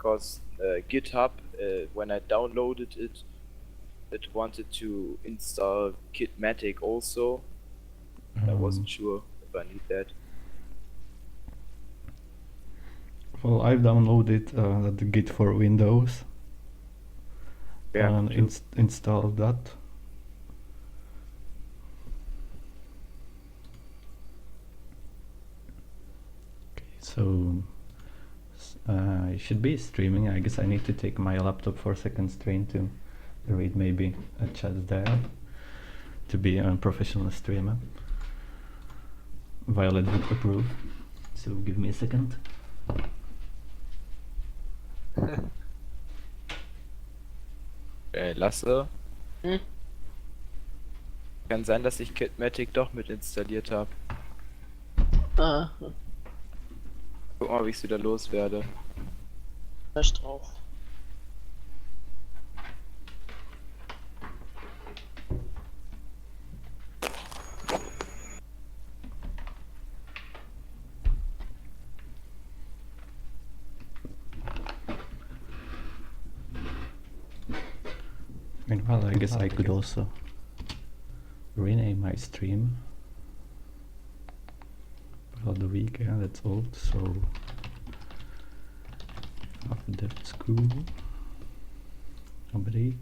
because GitHub, when I downloaded it, it wanted to install Kitmatic also. I wasn't sure if I need that. Well, I've downloaded the Git for Windows and installed that. Okay, so I should be streaming. I guess I need to take my laptop for a second stream to read maybe a chat there to be a professional streamer. Violet would approve. So give me a second. Lasse. Kann sein, dass ich Kitmatic doch mit installiert habe. Guck mal, wie ich es wieder loswerde. Recht drauf. Well, I guess I could also rename my stream for the week. Yeah, that's old. So after that school update.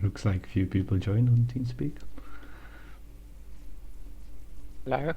Looks like few people joined on TeamSpeak. Hello.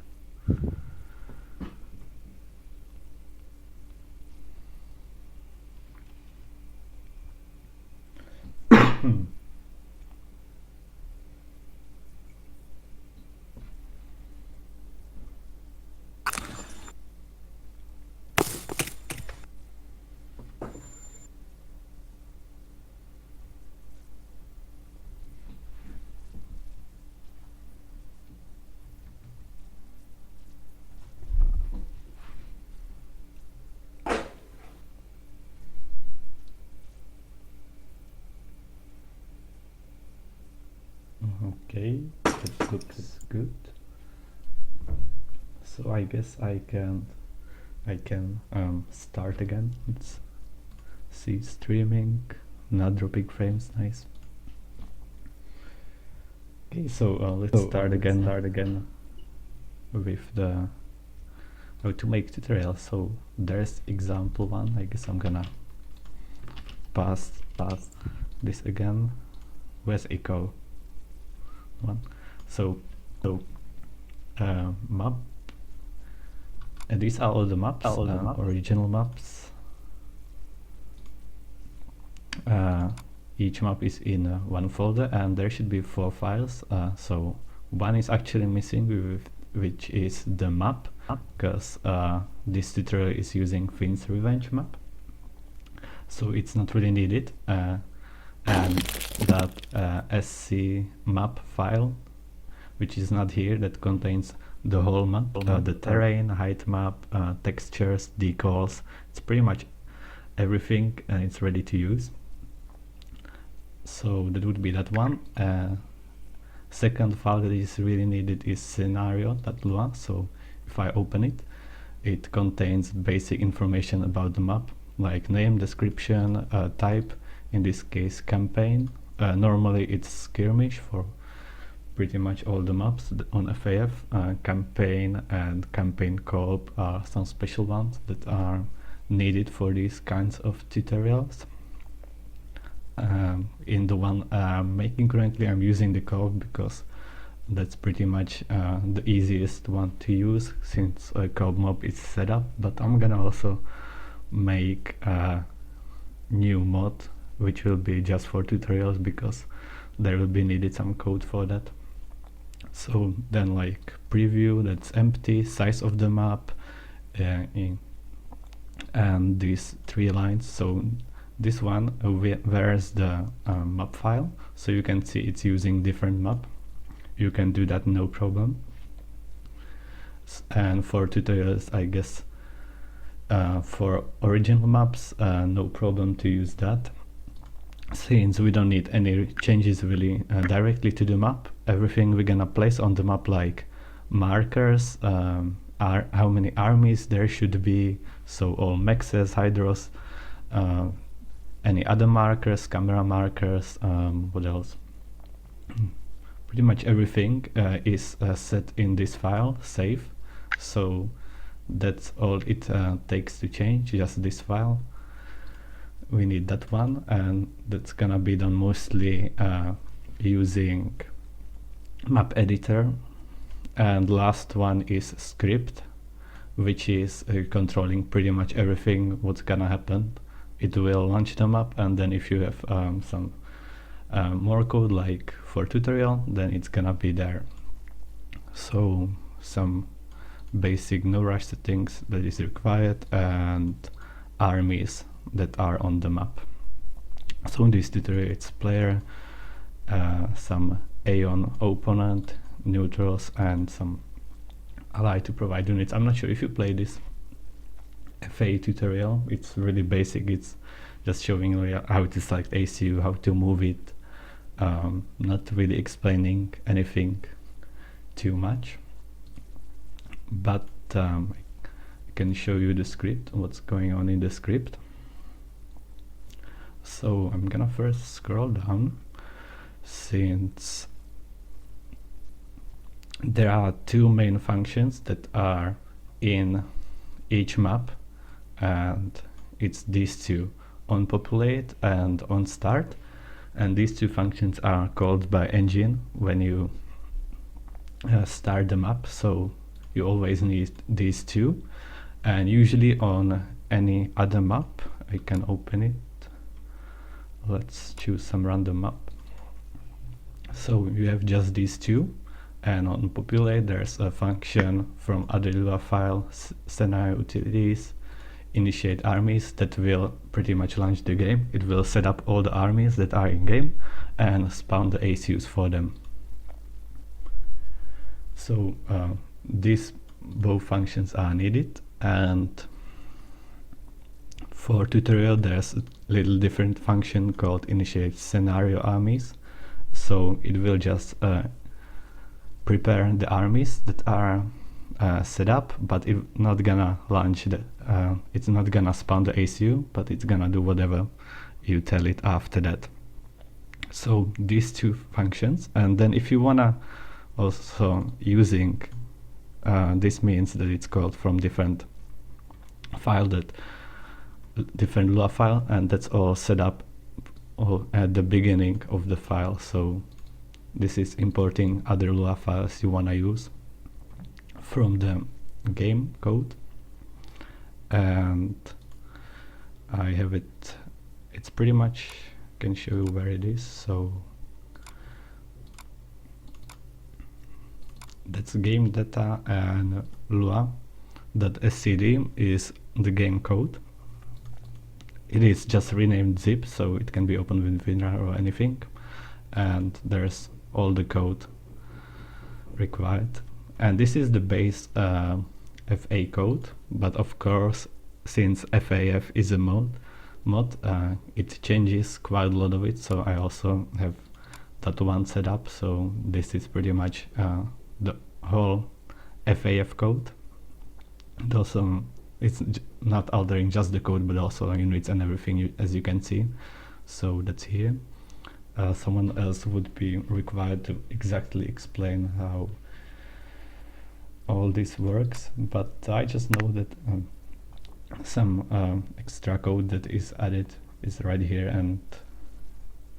Okay, that looks good. So I guess I can start again. Let's see, streaming, not dropping frames, nice. Okay, so let's start again with the how to make tutorial. So there's example one. I guess I'm gonna pass this again. Where's echo one? So map, and these are all the maps, original maps. Each map is in one folder, and there should be 4 files. So one is actually missing, which is the map, because this tutorial is using Finn's Revenge map, so it's not really needed. And that SC map file, which is not here, that contains the whole map, the terrain, height map, textures, decals. It's pretty much everything, and it's ready to use. So that would be that one. Second file that is really needed is scenario.lua. So if I open it, it contains basic information about the map, like name, description, type, in this case campaign. Normally it's skirmish for pretty much all the maps on FAF. Campaign and campaign co-op are some special ones that are needed for these kinds of tutorials. In the one I'm making currently, I'm using the co-op because that's pretty much the easiest one to use, since a co-op mob is set up. But I'm gonna also make a new mod which will be just for tutorials, because there will be needed some code for that. So then, like, preview, that's empty, size of the map, and these 3 lines. So this one, where's the map file, so you can see it's using different map. You can do that, no problem. And for tutorials, I guess, for original maps, no problem to use that, since we don't need any changes really directly to the map. Everything we're gonna place on the map, like markers, how many armies there should be, so all mexes, hydros, any other markers, camera markers, what else? Pretty much everything is set in this file, save. So that's all it takes to change, just this file. We need that one, and that's gonna be done mostly using map editor. And last one is script, which is controlling pretty much everything what's gonna happen. It will launch the map, and then if you have some more code, like for tutorial, then it's gonna be there. So some basic no rush settings that is required, and armies that are on the map. So in this tutorial, it's player, some Aeon opponent, neutrals, and some ally to provide units. I'm not sure if you play this FA tutorial. It's really basic. It's just showing how to select ACU, how to move it, not really explaining anything too much, but I can show you the script, what's going on in the script. So I'm gonna first scroll down, since there are 2 main functions that are in each map, and it's these 2, on populate and on start. And these 2 functions are called by engine when you start the map, so you always need these 2. And usually on any other map, I can open it. Let's choose some random map. So you have just these 2, and on populate there's a function from other Lua file, scenario utilities, initiate armies, that will pretty much launch the game. It will set up all the armies that are in game and spawn the ACUs for them. So these both functions are needed, and for tutorial there's a little different function called initiate scenario armies. So it will just prepare the armies that are set up, but it's not gonna launch the it's not gonna spawn the ACU, but it's gonna do whatever you tell it after that. So these 2 functions, and then if you wanna also using this means that it's called from different file, that different Lua file, and that's all set up all at the beginning of the file. So this is importing other Lua files you wanna use from the game code, and I have it. It's pretty much, can show you where it is. So that's game data, and lua.scd is the game code. It is just renamed zip, so it can be opened with WinRAR or anything, and there's all the code required. And this is the base FA code, but of course, since FAF is a mod, it changes quite a lot of it, so I also have that one set up. So this is pretty much the whole FAF code. And also, it's not altering just the code, but also units and everything, as you can see. So that's here. someone else would be required to exactly explain how all this works, but I just know that some extra code that is added is right here, and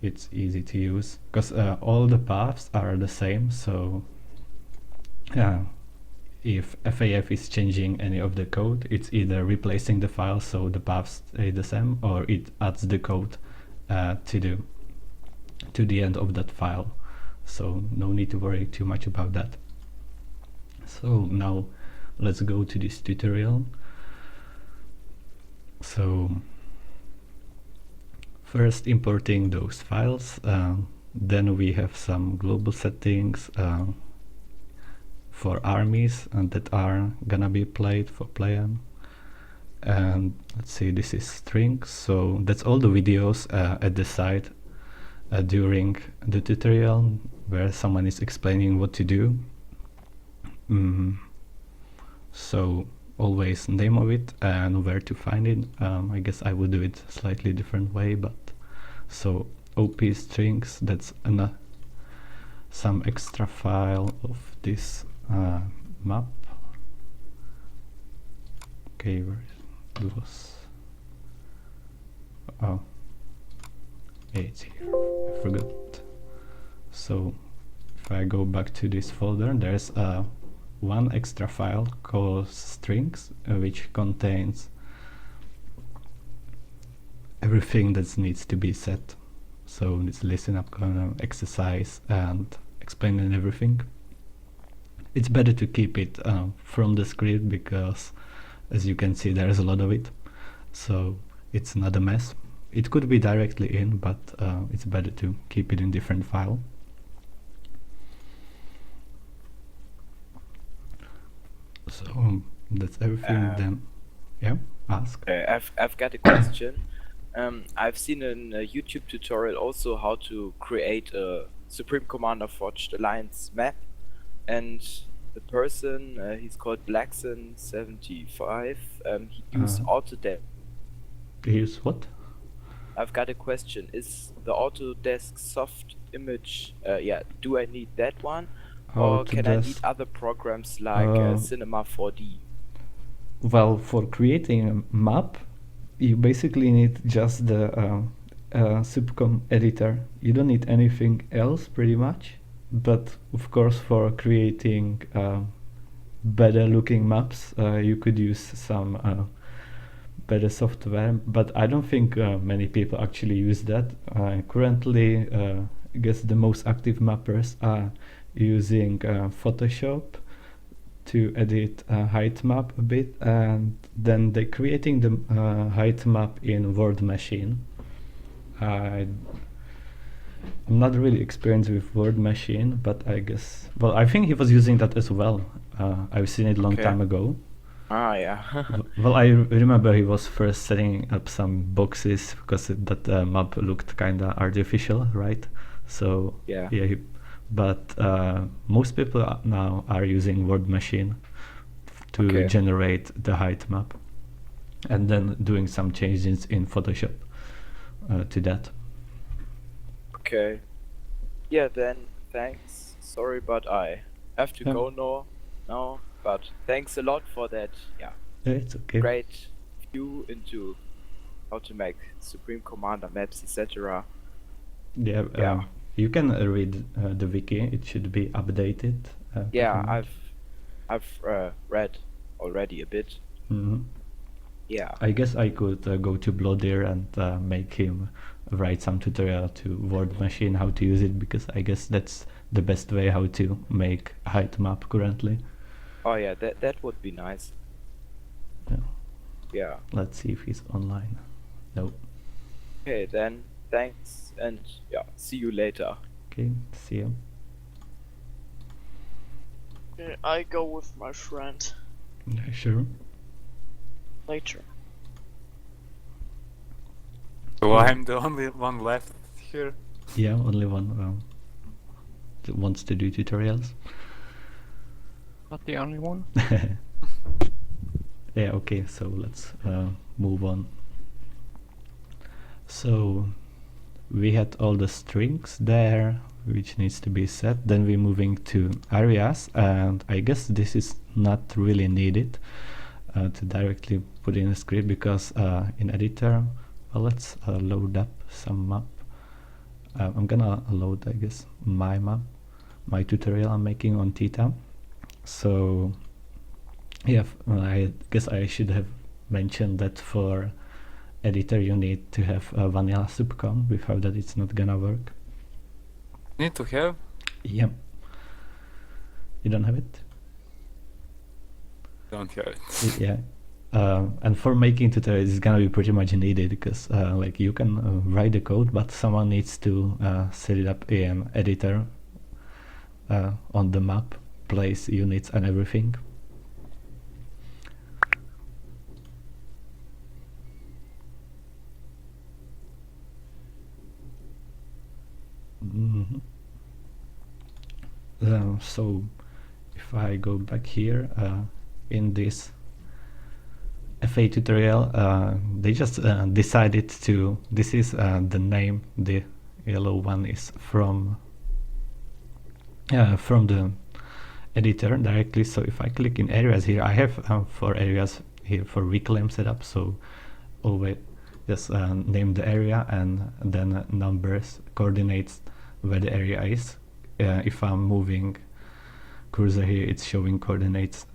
it's easy to use because all the paths are the same. So if FAF is changing any of the code, it's either replacing the file so the paths stay the same, or it adds the code to the end of that file. So no need to worry too much about that. So now let's go to this tutorial. So first importing those files, then we have some global settings for armies and that are gonna be played for player. And let's see, this is strings, so that's all the videos at the side during the tutorial where someone is explaining what to do. So always name of it and where to find it. I guess I would do it slightly different way, but so OP strings, that's some extra file of this map. Okay, where it was? Oh, it's here. I forgot. So if I go back to this folder, there's one extra file called strings, which contains everything that needs to be set. So it's listen up, exercise, and explaining everything. It's better to keep it from the script because, as you can see, there's a lot of it, so it's not a mess. It could be directly in, but it's better to keep it in different file. So that's everything. Then, yeah, ask. I've got a question. I've seen in a YouTube tutorial also how to create a Supreme Commander Forged Alliance map, and the person, he's called Blackson75, he used Autodesk. Here's what? I've got a question. Is the Autodesk soft image, do I need that one? Or can I need other programs like Cinema 4D? Well, for creating a map, you basically need just the subcom editor. You don't need anything else pretty much. But of course, for creating better looking maps, you could use some better software, but I don't think many people actually use that. Currently, I guess the most active mappers are using Photoshop to edit a height map a bit, and then they're creating the height map in Word Machine. I'm not really experienced with Word Machine, but I guess, well, I think he was using that as well. I've seen it long time ago. Ah, yeah. Well, I remember he was first setting up some boxes because that map looked kind of artificial, right? So yeah, but most people now are using Word Machine to generate the height map, and then doing some changes in Photoshop to that. Okay. Yeah, then thanks. Sorry, but I have to go now. But thanks a lot for that. Yeah. It's okay. Great view into how to make Supreme Commander maps, etc. Yeah. You can read the wiki. It should be updated. Yeah, I've read already a bit. Mm-hmm. Yeah. I guess I could go to Blodir and make him write some tutorial to Word Machine how to use it, because I guess that's the best way how to make height map currently. Oh yeah, that would be nice. Yeah. Let's see if he's online. No. Okay, then thanks, and yeah, see you later. Okay, see you. I go with my friend Yeah, sure. later. So I'm the only one left here. Yeah, only one that wants to do tutorials. Not the only one. Yeah, okay, so let's move on. So we had all the strings there, which needs to be set. Then we're moving to areas, and I guess this is not really needed to directly put in a script, because in editor, well, let's load up some map. I'm gonna load, I guess, my map, my tutorial I'm making on Theta. So yeah, I guess I should have mentioned that for editor you need to have a vanilla subcom. Without that it's not gonna work. Need to have? Yeah. You don't have it? Don't have it. Yeah. And for making tutorials it's gonna be pretty much needed, because like you can write the code, but someone needs to set it up in editor on the map, place units and everything. So if I go back here in this FA tutorial, they just decided to, this is the name, the yellow one is from the editor directly. So if I click in areas here, I have 4 areas here for reclaim setup. So always just name the area and then numbers, coordinates where the area is. If I'm moving cursor here, it's showing coordinates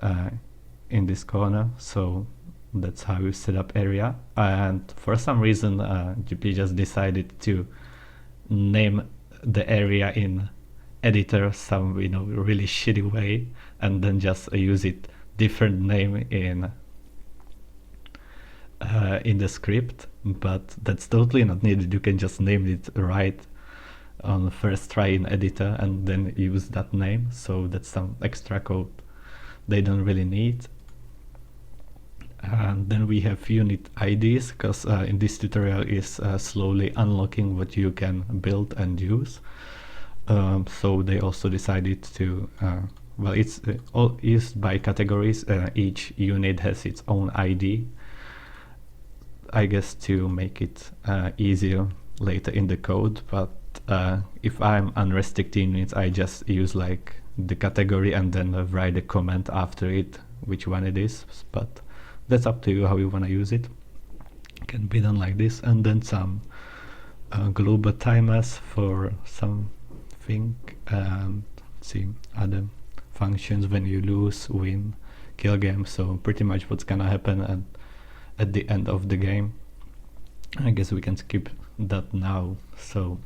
in this corner. So that's how you set up area. And for some reason GP just decided to name the area in editor some really shitty way, and then just use it different name in the script. But that's totally not needed. You can just name it right on the first try in editor and then use that name. So that's some extra code they don't really need. And then we have unit IDs, because in this tutorial is slowly unlocking what you can build and use. So they also decided to, well, it's all used by categories. Each unit has its own ID, I guess, to make it easier later in the code. But if I'm unrestricted units, I just use like the category and then write a comment after it, which one it is. But that's up to you how you want to use it. It can be done like this, and then some global timers for something, and see other functions when you lose, win, kill game. So pretty much what's gonna happen at the end of the game. I guess we can skip that now. So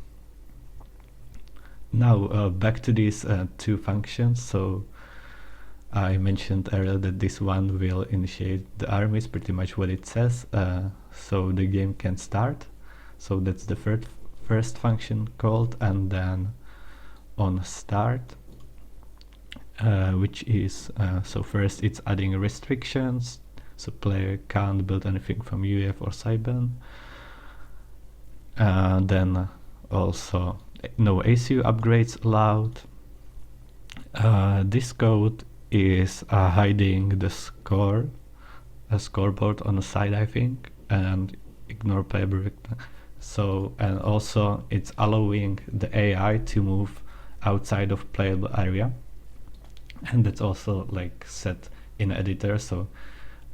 now back to these 2 functions. So I mentioned earlier that this one will initiate the armies, pretty much what it says, so the game can start. So that's the first function called, and then on start, which is, so first it's adding restrictions, so player can't build anything from UEF or Cyber. Then also no ACU upgrades allowed. This code is hiding the scoreboard on the side, I think, and ignore playable vector. So, and also it's allowing the AI to move outside of playable area, and that's also like set in editor. So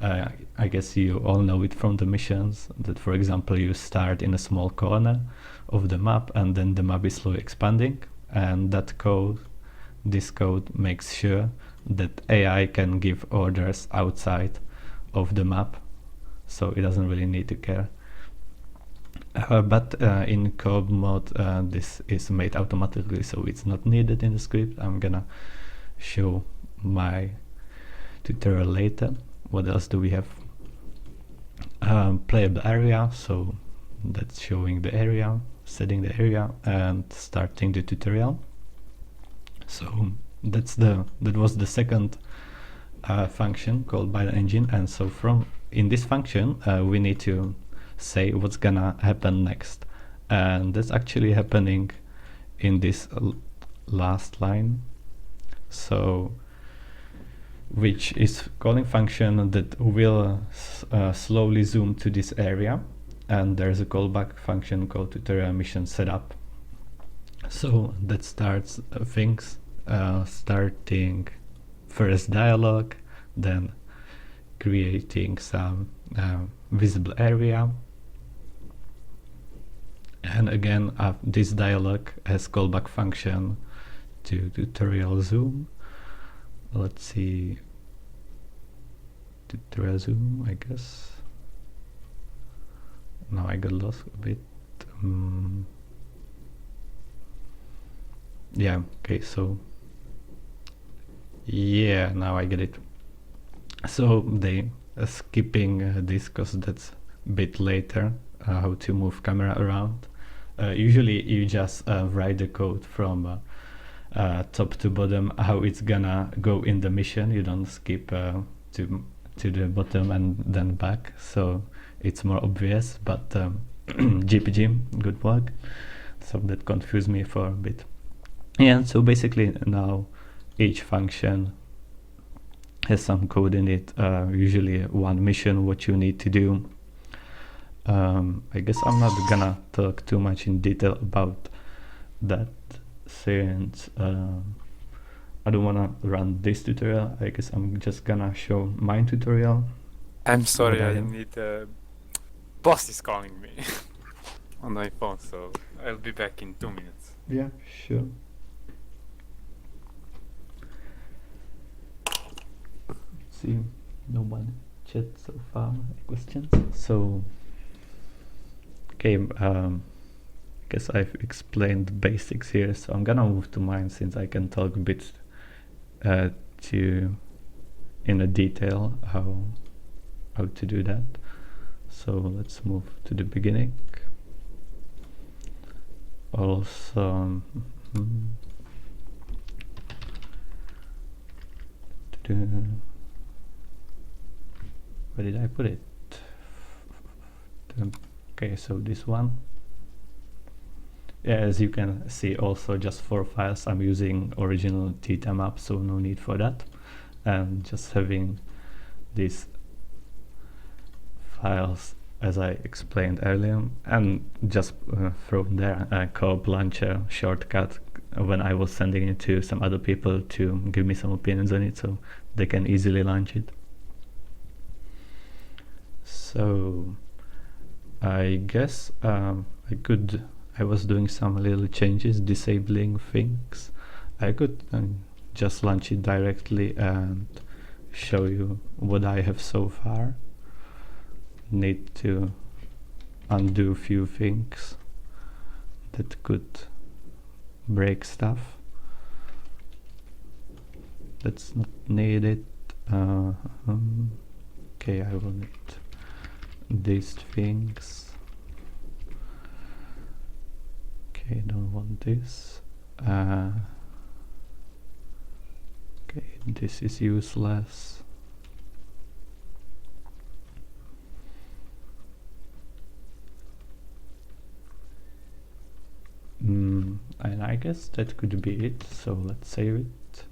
I guess you all know it from the missions that, for example, you start in a small corner of the map and then the map is slowly expanding, and that code, this code makes sure that AI can give orders outside of the map, so it doesn't really need to care. But in co-op mode this is made automatically, so it's not needed in the script. I'm gonna show my tutorial later. What else do we have? Playable area, so that's showing the area, setting the area, and starting the tutorial. So that was the second function called by the engine, and so in this function we need to say what's gonna happen next, and that's actually happening in this last line. So which is calling function that will slowly zoom to this area, and there's a callback function called tutorial mission setup. So that starts things, starting first dialogue, then creating some visible area, and again this dialog has callback function to tutorial zoom. Let's see, tutorial zoom, I guess. Now I got lost a bit. Yeah, okay, so yeah, now I get it. So they skipping this because that's a bit later, how to move camera around. Usually you just write the code from top to bottom how it's gonna go in the mission. You don't skip to the bottom and then back, so it's more obvious. But GPG, good work. So that confused me for a bit. Yeah, so basically now each function has some code in it, usually one mission, what you need to do. I guess I'm not gonna talk too much in detail about that since I don't wanna run this tutorial. I guess I'm just gonna show my tutorial. I'm sorry, What I I am. need boss is calling me on my phone, so I'll be back in 2 minutes. Yeah, sure. See, no one chat so far. Any questions? So, okay, guess I've explained the basics here, so I'm gonna move to mine since I can talk a bit in a detail how to do that. So let's move to the beginning. Also, where did I put it? Okay, so this one. Yeah, as you can see, also just 4 files. I'm using original Theta map, so no need for that. And just having these files as I explained earlier, and just throw there a co-op launcher shortcut when I was sending it to some other people to give me some opinions on it, so they can easily launch it. So I guess I was doing some little changes, disabling things. I could just launch it directly and show you what I have so far. Need to undo a few things that could break stuff that's not needed. Okay, I will need these things. Okay, don't want this. Okay, this is useless. And I guess that could be it, so let's save it.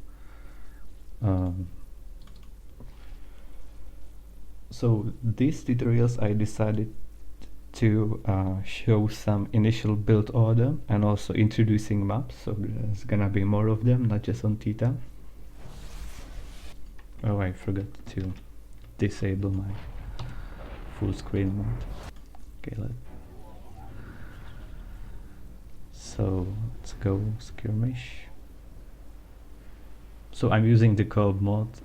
So these tutorials I decided to show some initial build order and also introducing maps, so there's gonna be more of them, not just on Theta. Oh, I forgot to disable my full screen mode. Okay, so let's go skirmish. So I'm using the co-op mode.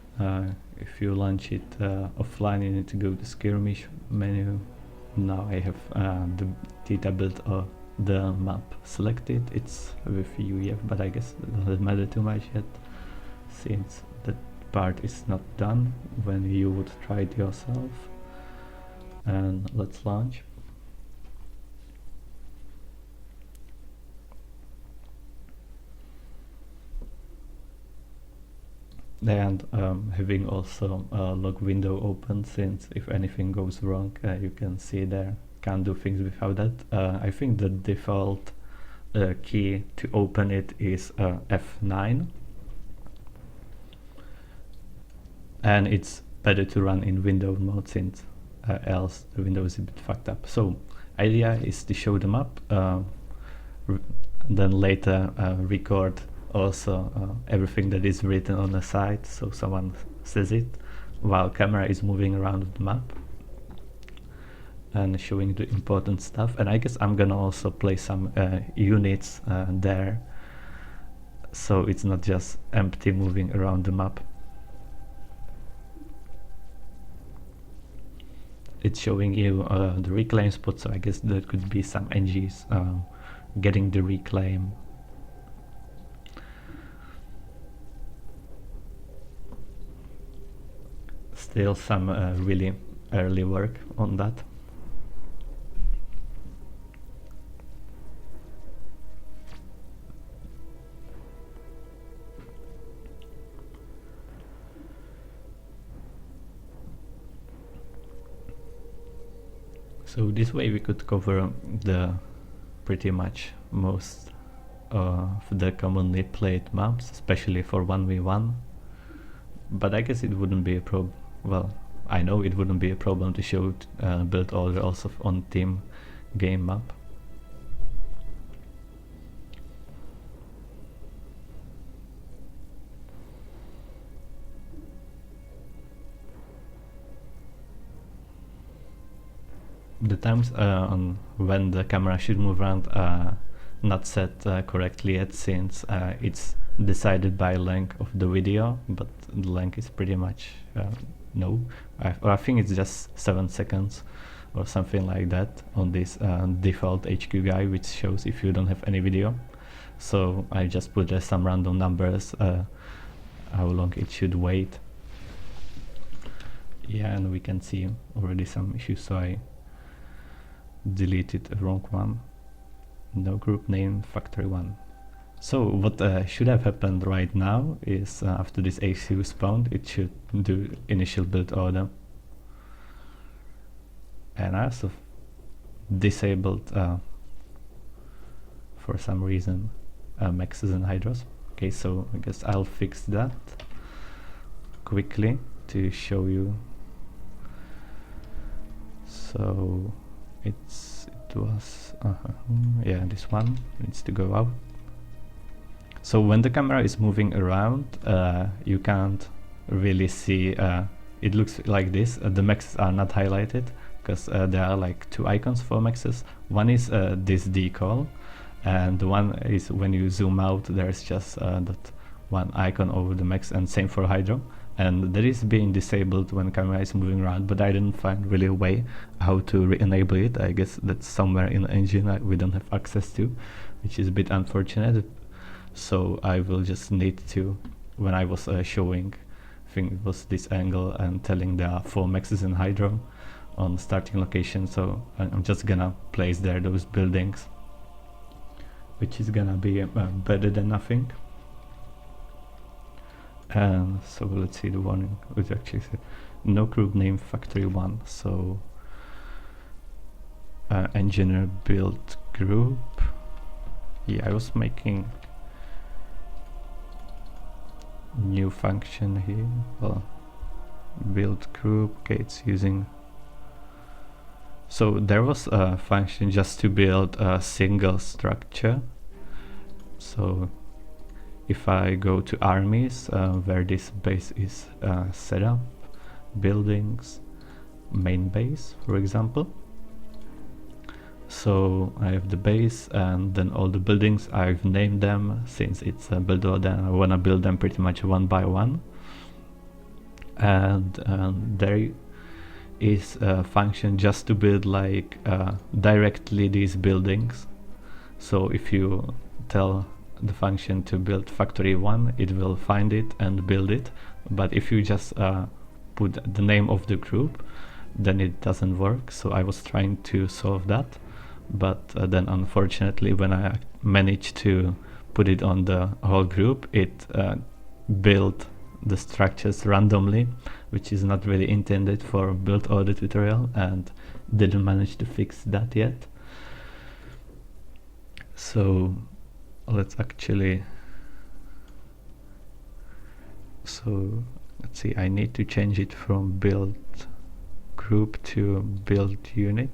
If you launch it offline, you need to go to skirmish menu. Now I have the Theta build or the map selected. It's with UEF, but I guess it doesn't matter too much yet, since that part is not done when you would try it yourself. And let's launch. And having also a log window open, since if anything goes wrong, you can see there. Can't do things without that. I think the default key to open it is F9, and it's better to run in window mode, since else the window is a bit fucked up. So idea is to show the map, then later record also everything that is written on the side, so someone says it while camera is moving around the map and showing the important stuff. And I guess I'm gonna also place some units there, so it's not just empty moving around the map. It's showing you the reclaim spot, so I guess there could be some NGs getting the reclaim. Still some really early work on that. So this way we could cover the pretty much most of the commonly played maps, especially for 1v1. But I guess it wouldn't be a problem. Well, I know it wouldn't be a problem to show build order also on team game map. The times on when the camera should move around are not set correctly yet, since it's decided by length of the video, but the length is pretty much no. I think it's just 7 seconds or something like that on this default HQ guide, which shows if you don't have any video. So I just put some random numbers how long it should wait. Yeah, and we can see already some issues, so I deleted the wrong one. No group name factory1. So what should have happened right now is after this ACU spawned, it should do initial build order. And I also disabled for some reason maxes and hydros. Okay, so I guess I'll fix that quickly to show you. So it was yeah, this one needs to go out. So when the camera is moving around, you can't really see, it looks like this. The maxes are not highlighted because there are like 2 icons for maxes. One is this decal, and the one is when you zoom out, there's just that one icon over the max, and same for hydro. And that is being disabled when camera is moving around, but I didn't find really a way how to re-enable it. I guess that's somewhere in the engine we don't have access to, which is a bit unfortunate. So I will just need to, when I was showing, I think it was this angle and telling there are 4 maxes in hydro on starting location, so I'm just gonna place there those buildings, which is gonna be better than nothing. And so let's see the warning, which actually said no group name factory1. So engineer build group. Yeah, I was making new function here. Well, build group. Okay, it's using. So there was a function just to build a single structure. So if I go to armies, where this base is set up, buildings, main base, for example. So I have the base, and then all the buildings, I've named them since it's a build order. I want to build them pretty much one by one. And there is a function just to build like directly these buildings. So if you tell the function to build factory1, it will find it and build it. But if you just put the name of the group, then it doesn't work. So I was trying to solve that, but then unfortunately when I managed to put it on the whole group, it built the structures randomly, which is not really intended for build order tutorial, and didn't manage to fix that yet. So let's actually, so let's see, I need to change it from build group to build unit.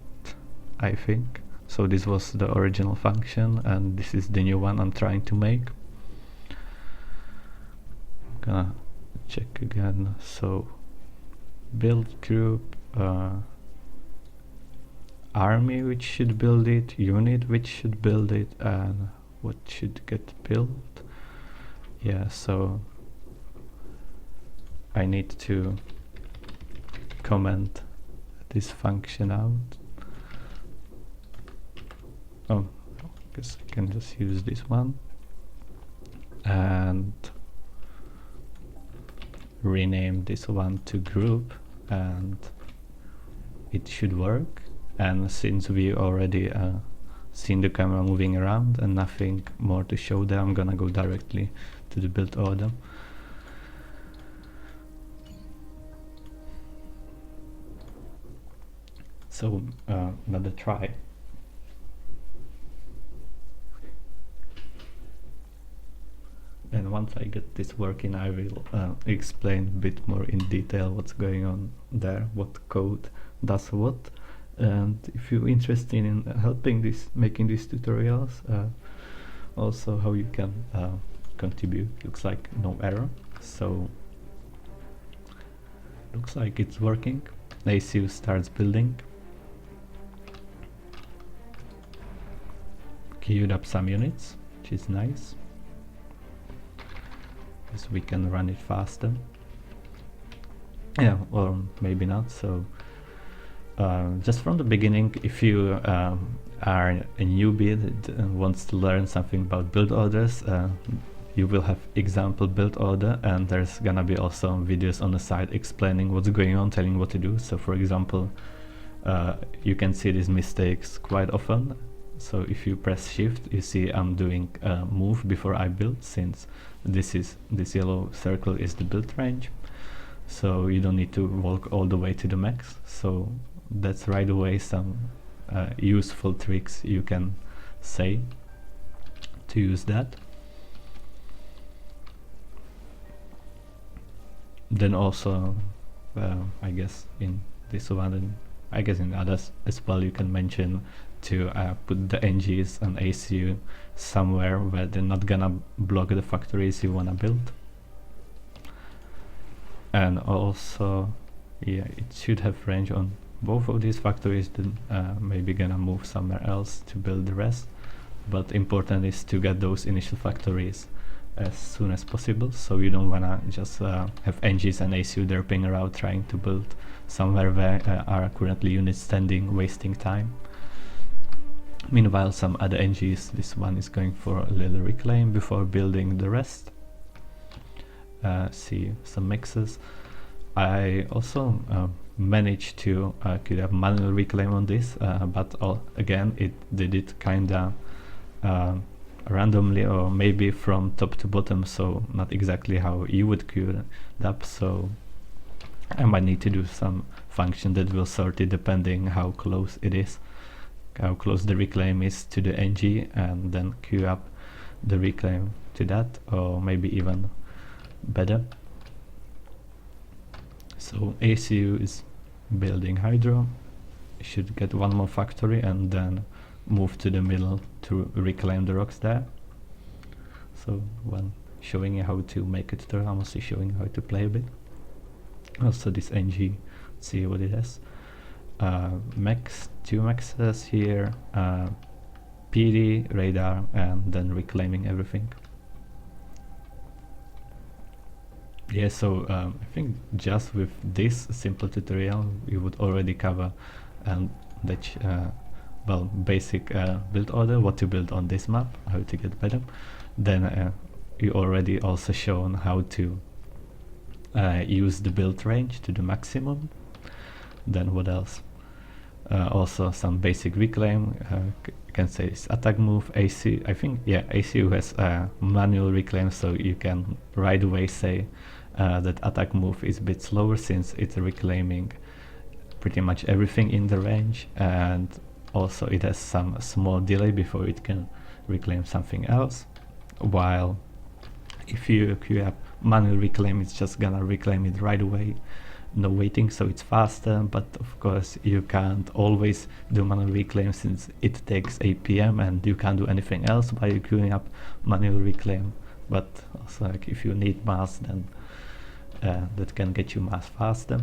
I think. So this was the original function, and this is the new one I'm trying to make. Gonna check again. So build group, army which should build it, unit which should build it, and what should get built. Yeah, so I need to comment this function out. Oh, I guess I can just use this one and rename this one to group, and it should work. And since we already seen the camera moving around and nothing more to show there, I'm gonna go directly to the build order. So another try. And once I get this working, I will explain a bit more in detail what's going on there, what code does what. And if you're interested in helping making these tutorials, also how you can contribute. Looks like no error, so looks like it's working. ACU starts building. Queued up some units, which is nice, because we can run it faster. Yeah, or maybe not. So just from the beginning, if you are a newbie and wants to learn something about build orders, you will have example build order, and there's gonna be also videos on the side explaining what's going on, telling what to do. So for example, you can see these mistakes quite often. So if you press shift, you see I'm doing move before I build, since this yellow circle is the build range. So you don't need to walk all the way to the max. So that's right away some useful tricks you can say to use that. Then also I guess in this one, and I guess in others as well, you can mention to put the NGs and ACU somewhere where they're not gonna block the factories you wanna build. And also, yeah, it should have range on both of these factories, then maybe gonna move somewhere else to build the rest. But important is to get those initial factories as soon as possible, so you don't wanna just have NGs and ACU derping around trying to build somewhere where are currently units standing, wasting time. Meanwhile, some other NGs, this one is going for a little reclaim before building the rest. See some mixes. I also managed to could have manual reclaim on this, but again it did it kinda randomly, or maybe from top to bottom, so not exactly how you would queue it up. So I might need to do some function that will sort it depending how close it is, how close the reclaim is to the NG, and then queue up the reclaim to that, or maybe even better. So ACU is building Hydro, should get one more factory and then move to the middle to reclaim the rocks there. So when showing you how to make a tutorial, I'm also showing you how to play a bit. Also this NG, see what it has. Max, 2 maxes here, PD, radar, and then reclaiming everything. Yeah, so I think just with this simple tutorial you would already cover that well, basic build order, what to build on this map, how to get better. Then you already also shown how to use the build range to the maximum. Then what else? Also some basic reclaim, you can say it's attack move, AC, I think, yeah, ACU has manual reclaim, so you can right away say that attack move is a bit slower since it's reclaiming pretty much everything in the range, and also it has some small delay before it can reclaim something else, while if you queue up manual reclaim, it's just gonna reclaim it right away no waiting, so it's faster, but of course you can't always do manual reclaim since it takes 8 p.m. and you can't do anything else while you're queuing up manual reclaim. But also, like, if you need mass, then that can get you mass faster.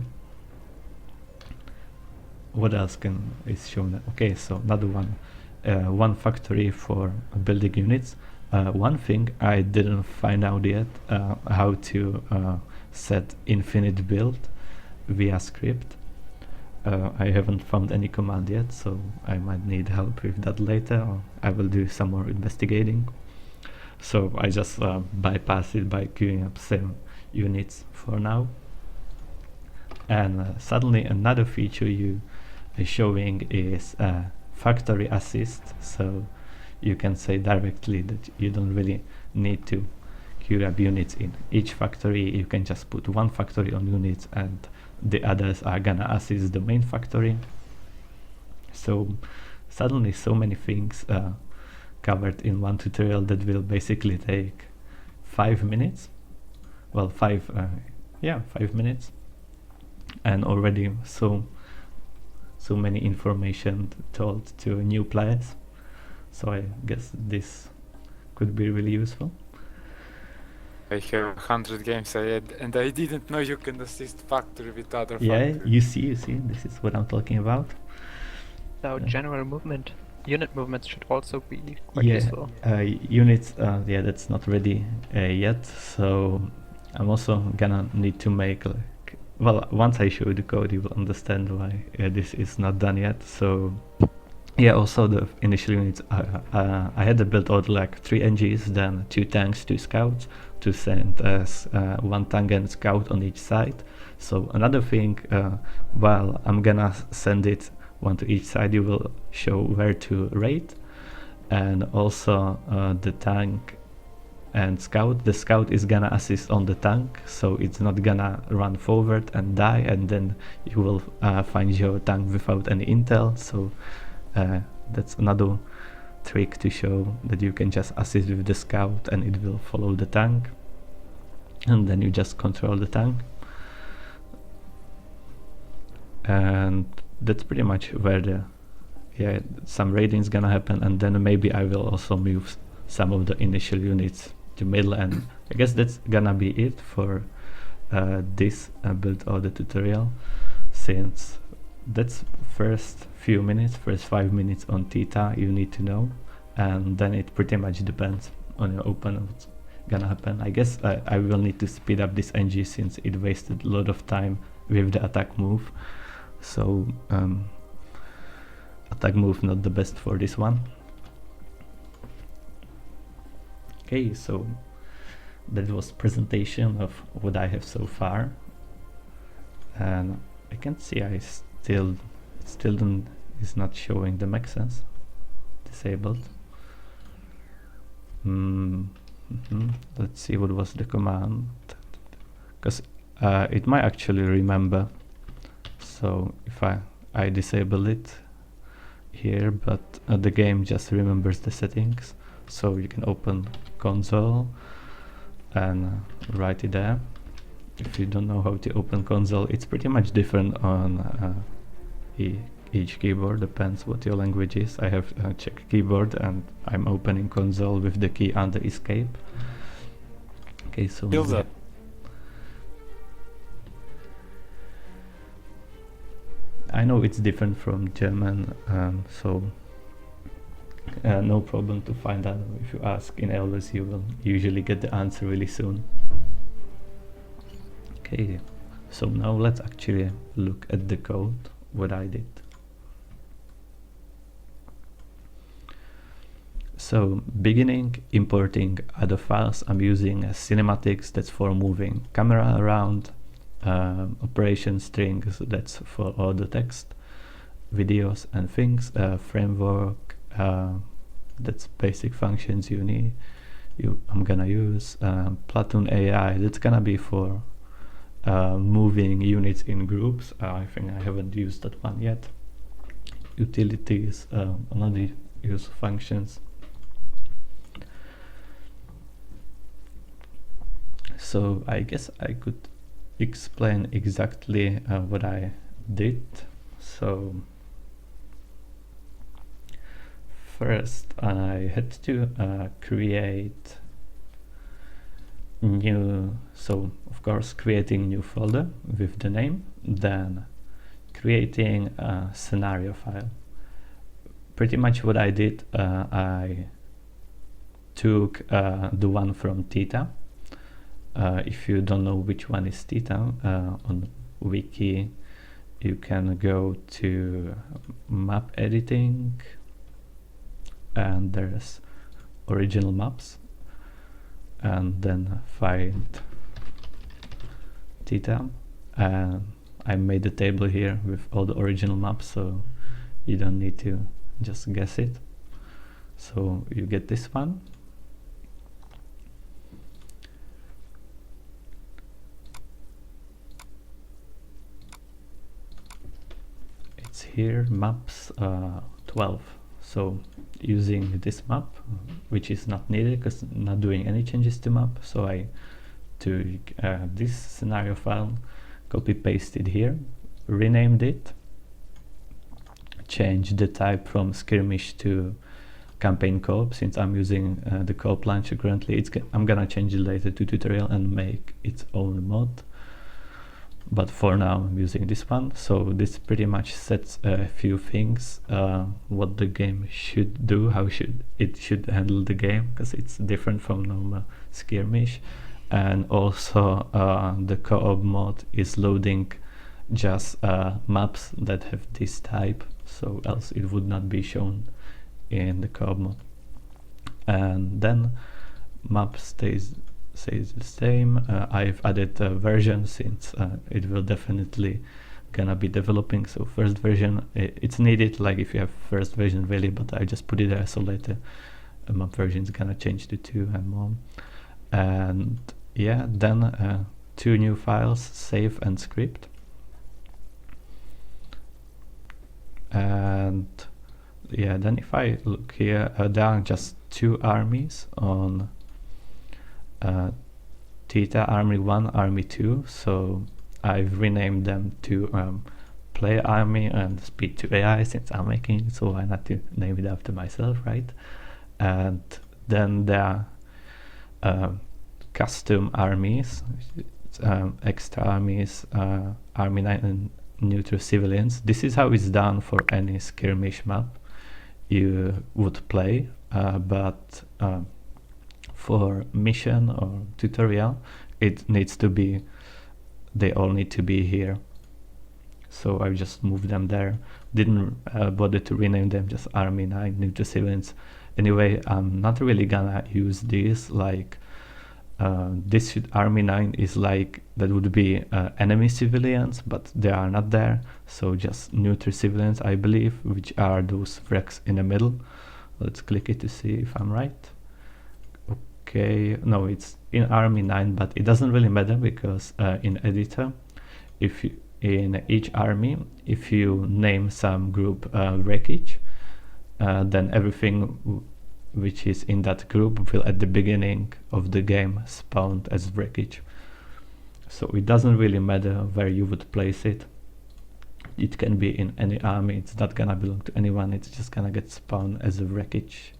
What else is shown? Okay, so another one, one factory for building units. One thing I didn't find out yet, how to set infinite build via script. I haven't found any command yet, so I might need help with that later, or I will do some more investigating. So I just bypass it by queuing up 7 units for now. And suddenly another feature you are showing is factory assist, so you can say directly that you don't really need to queue up units in each factory. You can just put one factory on units and the others are gonna assist the main factory. So suddenly so many things covered in one tutorial that will basically take 5 minutes. Well, 5 minutes, and already so many information told to new players. So I guess this could be really useful. I have 100 games ahead, and I didn't know you can assist factory with other Yeah, factory. you see, this is what I'm talking about. So Yeah. general movement, unit movements should also be quite Yeah, useful. units, yeah, that's not ready yet, so I'm also gonna need to make, like, well, once I show you the code, you will understand why this is not done yet. So yeah, also the initial units, I had to build out like 3 NGs, then 2 tanks, 2 scouts, to send as 1 tank and scout on each side. So another thing, while I'm gonna send it one to each side, you will show where to raid, and also the tank and scout. The scout is gonna assist on the tank, so it's not gonna run forward and die, and then you will find your tank without any intel. So that's another trick to show that you can just assist with the scout and it will follow the tank, and then you just control the tank. And that's pretty much where the some raiding is gonna happen, and then maybe I will also move some of the initial units to middle, and I guess that's gonna be it for this build order tutorial, since that's first 5 minutes on Theta you need to know, and then it pretty much depends on your opponent what's gonna happen. I guess I will need to speed up this NG since it wasted a lot of time with the attack move. So attack move not the best for this one. Okay, so that was presentation of what I have so far, and I can see I still don't, is not showing the mech sense disabled. Let's see what was the command, because it might actually remember. So if I disable it here, but the game just remembers the settings, so you can open console and write it there. If you don't know how to open console, it's pretty much different on each keyboard, depends what your language is. I have a Czech keyboard and I'm opening console with the key under escape. Okay, so I know it's different from German, so no problem to find out. If you ask in Elvis, you will usually get the answer really soon. Okay, so now let's actually look at the code, what I did. So beginning importing other files, I'm using cinematics, that's for moving camera around, operation strings, that's for all the text, videos and things, framework, that's basic functions I'm gonna use, Platoon AI, that's gonna be for moving units in groups. I think I haven't used that one yet. Utilities, another use functions. So I guess I could explain exactly what I did. So first I had to create new, so of course creating new folder with the name, then creating a scenario file. Pretty much what I did, I took the one from Theta. If you don't know which one is Theta, on wiki you can go to map editing and there's original maps, and then find Theta, and I made a table here with all the original maps, so you don't need to just guess it. So you get this one. It's here, maps 12. So using this map, which is not needed because not doing any changes to map, so I took this scenario file, copy pasted here, renamed it, changed the type from skirmish to campaign co-op. Since I'm using the co-op launcher currently, I'm gonna change it later to tutorial and make its own mod, but for now I'm using this one. So this pretty much sets a few things, what the game should do, how it should handle the game, because it's different from normal skirmish. And also the co-op mod is loading just maps that have this type, so else it would not be shown in the co-op mode. And then map stays the same. I've added a version since it will definitely gonna be developing, so first version it's needed, like if you have first version really, but I just put it there so later map version is gonna change to 2 and more. And yeah, then 2 new files, save and script. And yeah, then if I look here, there are just 2 armies on Theta, Army 1, Army 2, so I've renamed them to Play Army and Speed 2 AI since I'm making it, so why not to name it after myself, right? And then there are custom armies, extra armies, Army 9 and neutral civilians. This is how it's done for any skirmish map you would play, but for mission or tutorial it needs to be, they all need to be here, so I just moved them there, didn't bother to rename them, just Army 9 neutral civilians. Anyway, I'm not really gonna use these, like this Army 9 is like, that would be enemy civilians, but they are not there, so just neutral civilians I believe, which are those wrecks in the middle. Let's click it to see if I'm right. Okay, no, it's in Army 9, but it doesn't really matter because in editor, if you, in each army, if you name some group wreckage, then everything which is in that group will at the beginning of the game spawn as wreckage. So it doesn't really matter where you would place it. It can be in any army, it's not gonna belong to anyone, it's just gonna get spawned as a wreckage.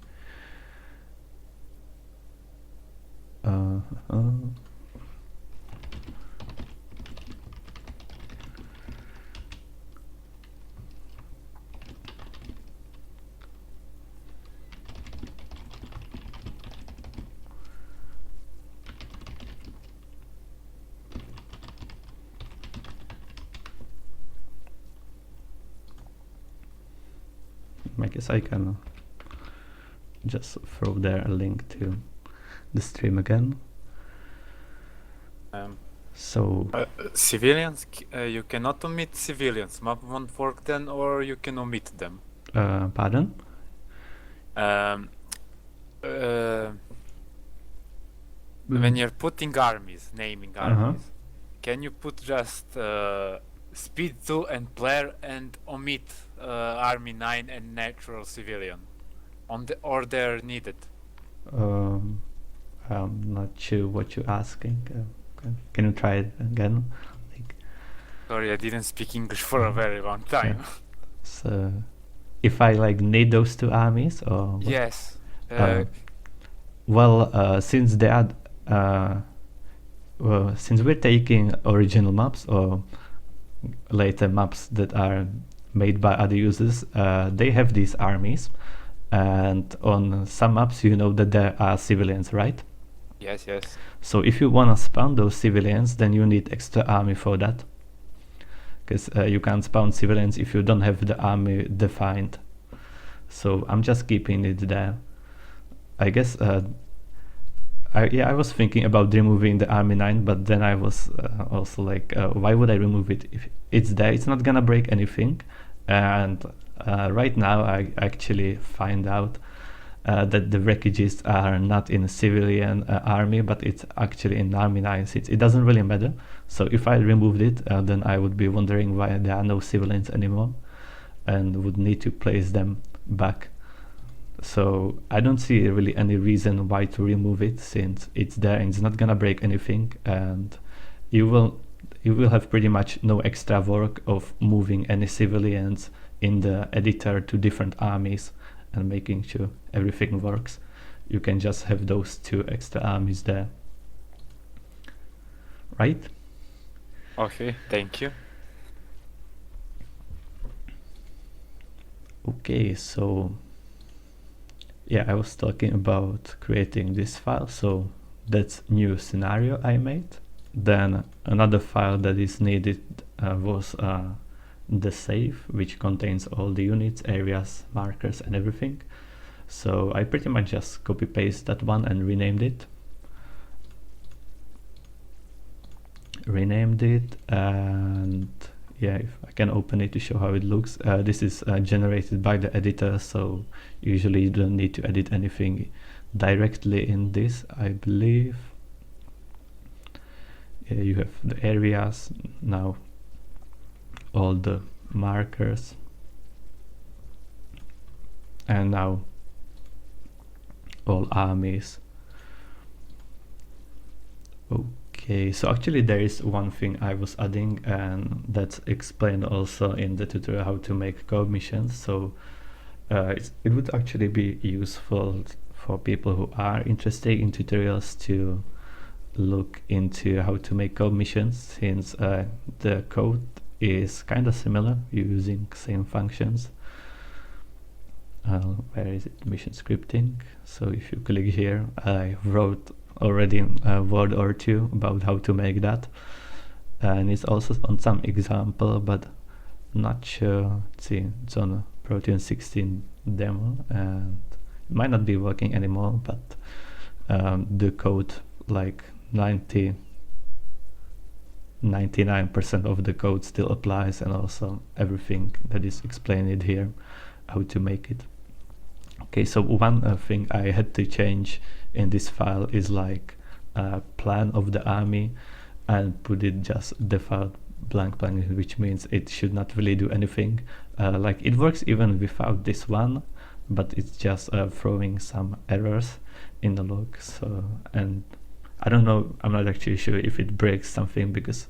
I guess I can just throw there a link to the stream again. So Civilians, you cannot omit civilians. Map won't work then, or you can omit them. pardon? When you're putting armies, naming armies, can you put just Speed 2 and Player and omit Army 9 and Natural Civilian? On the, or they're needed? I'm not sure what you're asking. Can you try it again? Sorry, I didn't speak English for a very long time. So if I like need those two armies or what? Yes. Since they are since we're taking original maps or later maps that are made by other users, they have these armies, and on some maps you know that there are civilians, right? Yes, yes. So if you want to spawn those civilians, then you need extra army for that, because you can't spawn civilians if you don't have the army defined. So I'm just keeping it there. I guess I was thinking about removing the army 9, but then I was also like, why would I remove it? If it's there, it's not gonna break anything. And right now I actually find out that the wreckages are not in a civilian army, but it's actually in army 9. It doesn't really matter. So if I removed it, then I would be wondering why there are no civilians anymore and would need to place them back. So I don't see really any reason why to remove it, since it's there and it's not gonna break anything, and you will have pretty much no extra work of moving any civilians in the editor to different armies and making sure everything works. You can just have those two extra armies there, right? Okay, thank you. Okay, so yeah, I was talking about creating this file, so that's new scenario I made. Then another file that is needed was the save, which contains all the units, areas, markers and everything. So I pretty much just copy paste that one and renamed it, and yeah, if I can open it to show how it looks. This is generated by the editor, so usually you don't need to edit anything directly in this, I believe. You have the areas, now all the markers, and now all armies. Okay, so actually there is one thing I was adding, and that's explained also in the tutorial how to make co-op missions. So it would actually be useful for people who are interested in tutorials to look into how to make co-op missions, since the code is kind of similar, using same functions. Where is it? Mission scripting. So if you click here, I wrote already a word or two about how to make that, and it's also on some example, but not sure. Let's see, it's on a Protein 16 demo, and it might not be working anymore, but the code, like 99% of the code still applies, and also everything that is explained here, how to make it. Okay, so one thing I had to change in this file is like plan of the army, and put it just default blank plan, which means it should not really do anything. Like it works even without this one, but it's just throwing some errors in the log. So, and I don't know, I'm not actually sure if it breaks something, because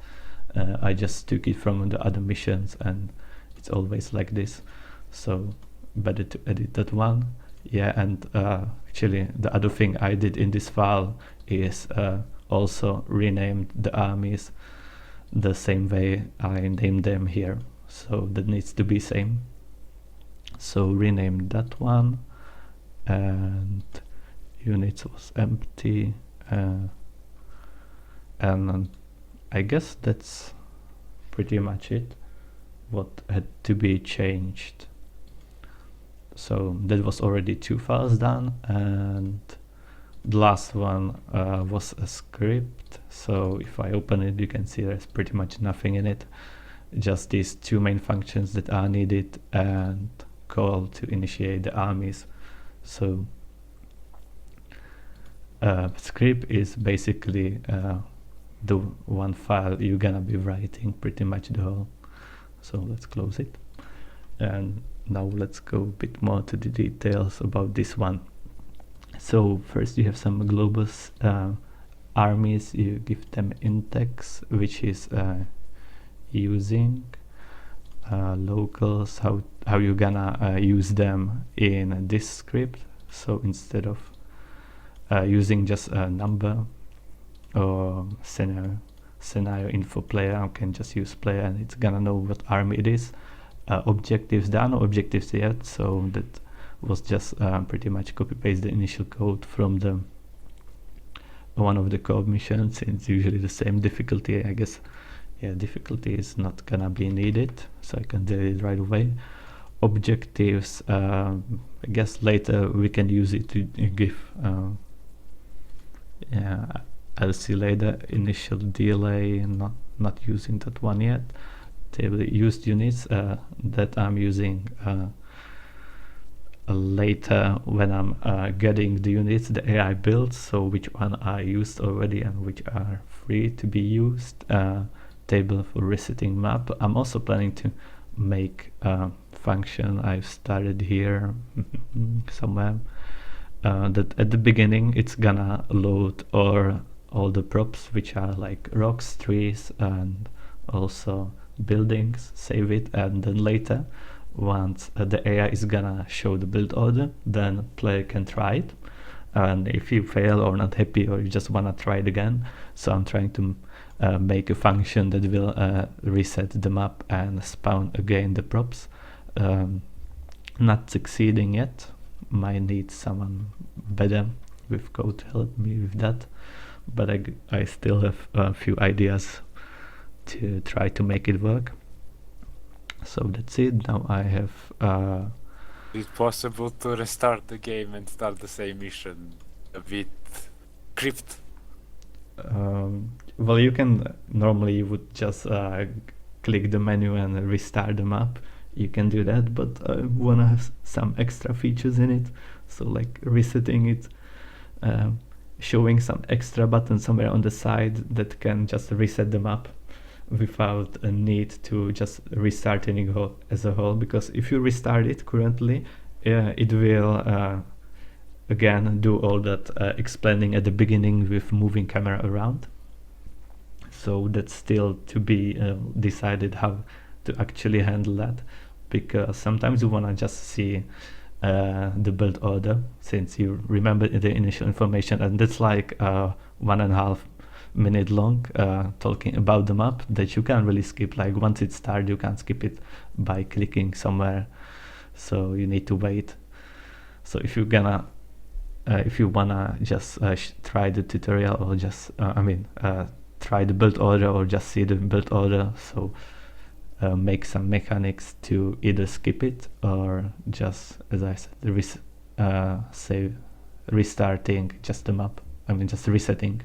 I just took it from the other missions and it's always like this. So better to edit that one. Yeah, and actually the other thing I did in this file is also renamed the armies the same way I named them here. So that needs to be same. So rename that one, and units was empty, and I guess that's pretty much it what had to be changed. So that was already 2 files done, and the last one was a script. So if I open it, you can see there's pretty much nothing in it, just these 2 main functions that are needed and call to initiate the armies. So script is basically the one file you're gonna be writing pretty much the whole. So let's close it, and now let's go a bit more to the details about this one. So first you have some global armies. You give them index, which is using locals, how you gonna use them in this script. So instead of using just a number or scenario info player, I can just use player and it's gonna know what army it is. Objectives, there are no objectives yet, so that was just pretty much copy paste the initial code from the one of the co-op missions. It's usually the same difficulty, I guess. Yeah, difficulty is not gonna be needed, so I can do it right away. Objectives, I guess later we can use it to give yeah, I'll see later. Initial delay, not using that one yet. Table used units, that I'm using later when I'm getting the units the AI builds, so which one I used already and which are free to be used. Table for resetting map. I'm also planning to make a function I've started here somewhere, that at the beginning it's gonna load all the props which are like rocks, trees, and also buildings, save it, and then later once the AI is gonna show the build order, then player can try it, and if you fail or not happy or you just wanna try it again, so I'm trying to make a function that will reset the map and spawn again the props. Not succeeding yet, might need someone better with code to help me with that, but I still have a few ideas to try to make it work. So that's it. Now I have Is it possible to restart the game and start the same mission a bit crypt? well, you can normally you would just click the menu and restart the map. You can do that, but I wanna have some extra features in it, so like resetting it, showing some extra button somewhere on the side that can just reset the map without a need to just restart it as a whole, because if you restart it currently, it will again do all that explaining at the beginning with moving camera around. So that's still to be decided how to actually handle that, because sometimes you want to just see the build order, since you remember the initial information, and that's like 1.5 minute long talking about the map that you can't really skip. Like once it starts, you can't skip it by clicking somewhere, so you need to wait. So if you're gonna if you wanna just try the tutorial or just try the build order or just see the build order, so make some mechanics to either skip it or just, as I said, restarting just the map. Just resetting.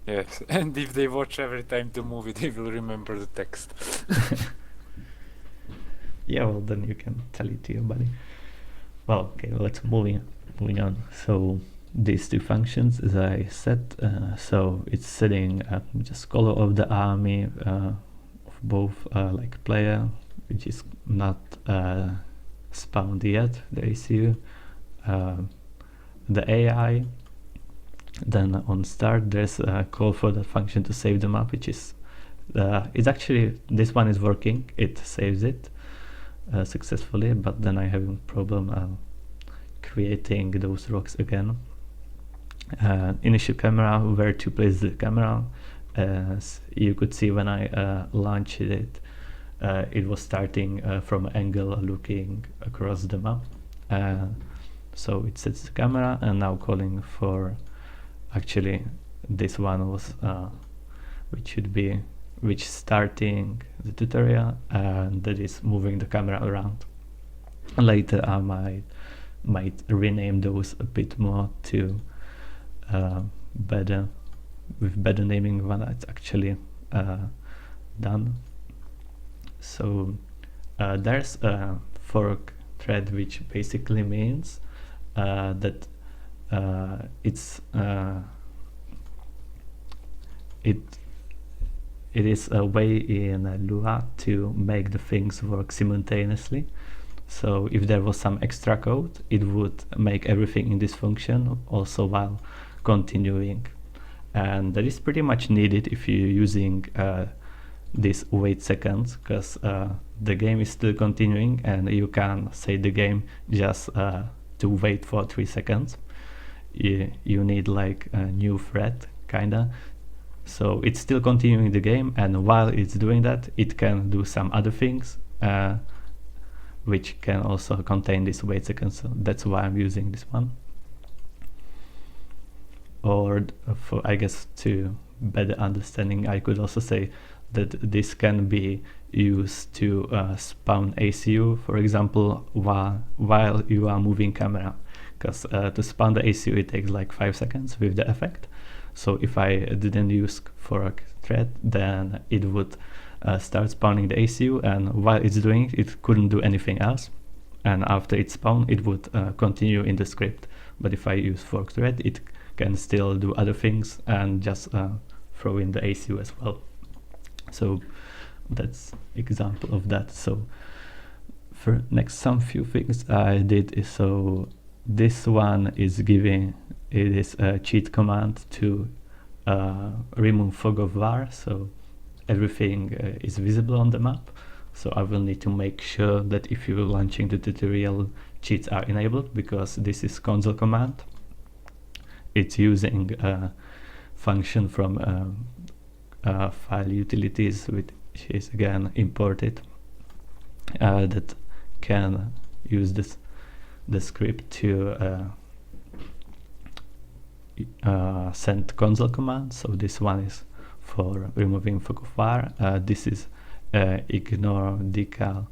Yes, and if they watch every time the movie, they will remember the text. Yeah, well, then you can tell it to your buddy. Well, okay, let's moving on. So these two functions, as I said, so it's setting just color of the army of both like player, which is not spawned yet, the ACU, the AI. Then on start, there's a call for the function to save the map, which is it's actually, this one is working, it saves it successfully, but then I have a problem creating those rocks again. Initial camera, where to place the camera, as you could see when I launched it, it was starting from an angle looking across the map, so it sets the camera, and now calling for, actually this one was which starting the tutorial, and that is moving the camera around. Later I might rename those a bit more to better naming when it's actually done. So there's a fork thread, which basically means that it is a way in Lua to make the things work simultaneously. So if there was some extra code, it would make everything in this function also while continuing. and that is pretty much needed if you're using this wait seconds, because the game is still continuing and you can say the game just to wait for 3 seconds. You need like a new thread kinda, so it's still continuing the game, and while it's doing that it can do some other things which can also contain this wait seconds, so that's why I'm using this one. Or for, I guess, to better understanding, I could also say that this can be used to spawn ACU, for example, while you are moving camera, because to spawn the ACU it takes like 5 seconds with the effect. So if I didn't use fork thread, then it would start spawning the ACU, and while it's doing it, it couldn't do anything else, and after it spawned it would continue in the script. But if I use fork thread, it can still do other things and just throw in the ACU as well. So that's example of that. So for next, some few things I did is, so this one is giving, it is a cheat command to remove fog of var, so everything is visible on the map. So I will need to make sure that if you're launching the tutorial, cheats are enabled, because this is console command. It's using a function from file utilities, which is again imported, that can use the script to send console commands. So this one is for removing fog of var. This is ignore decal.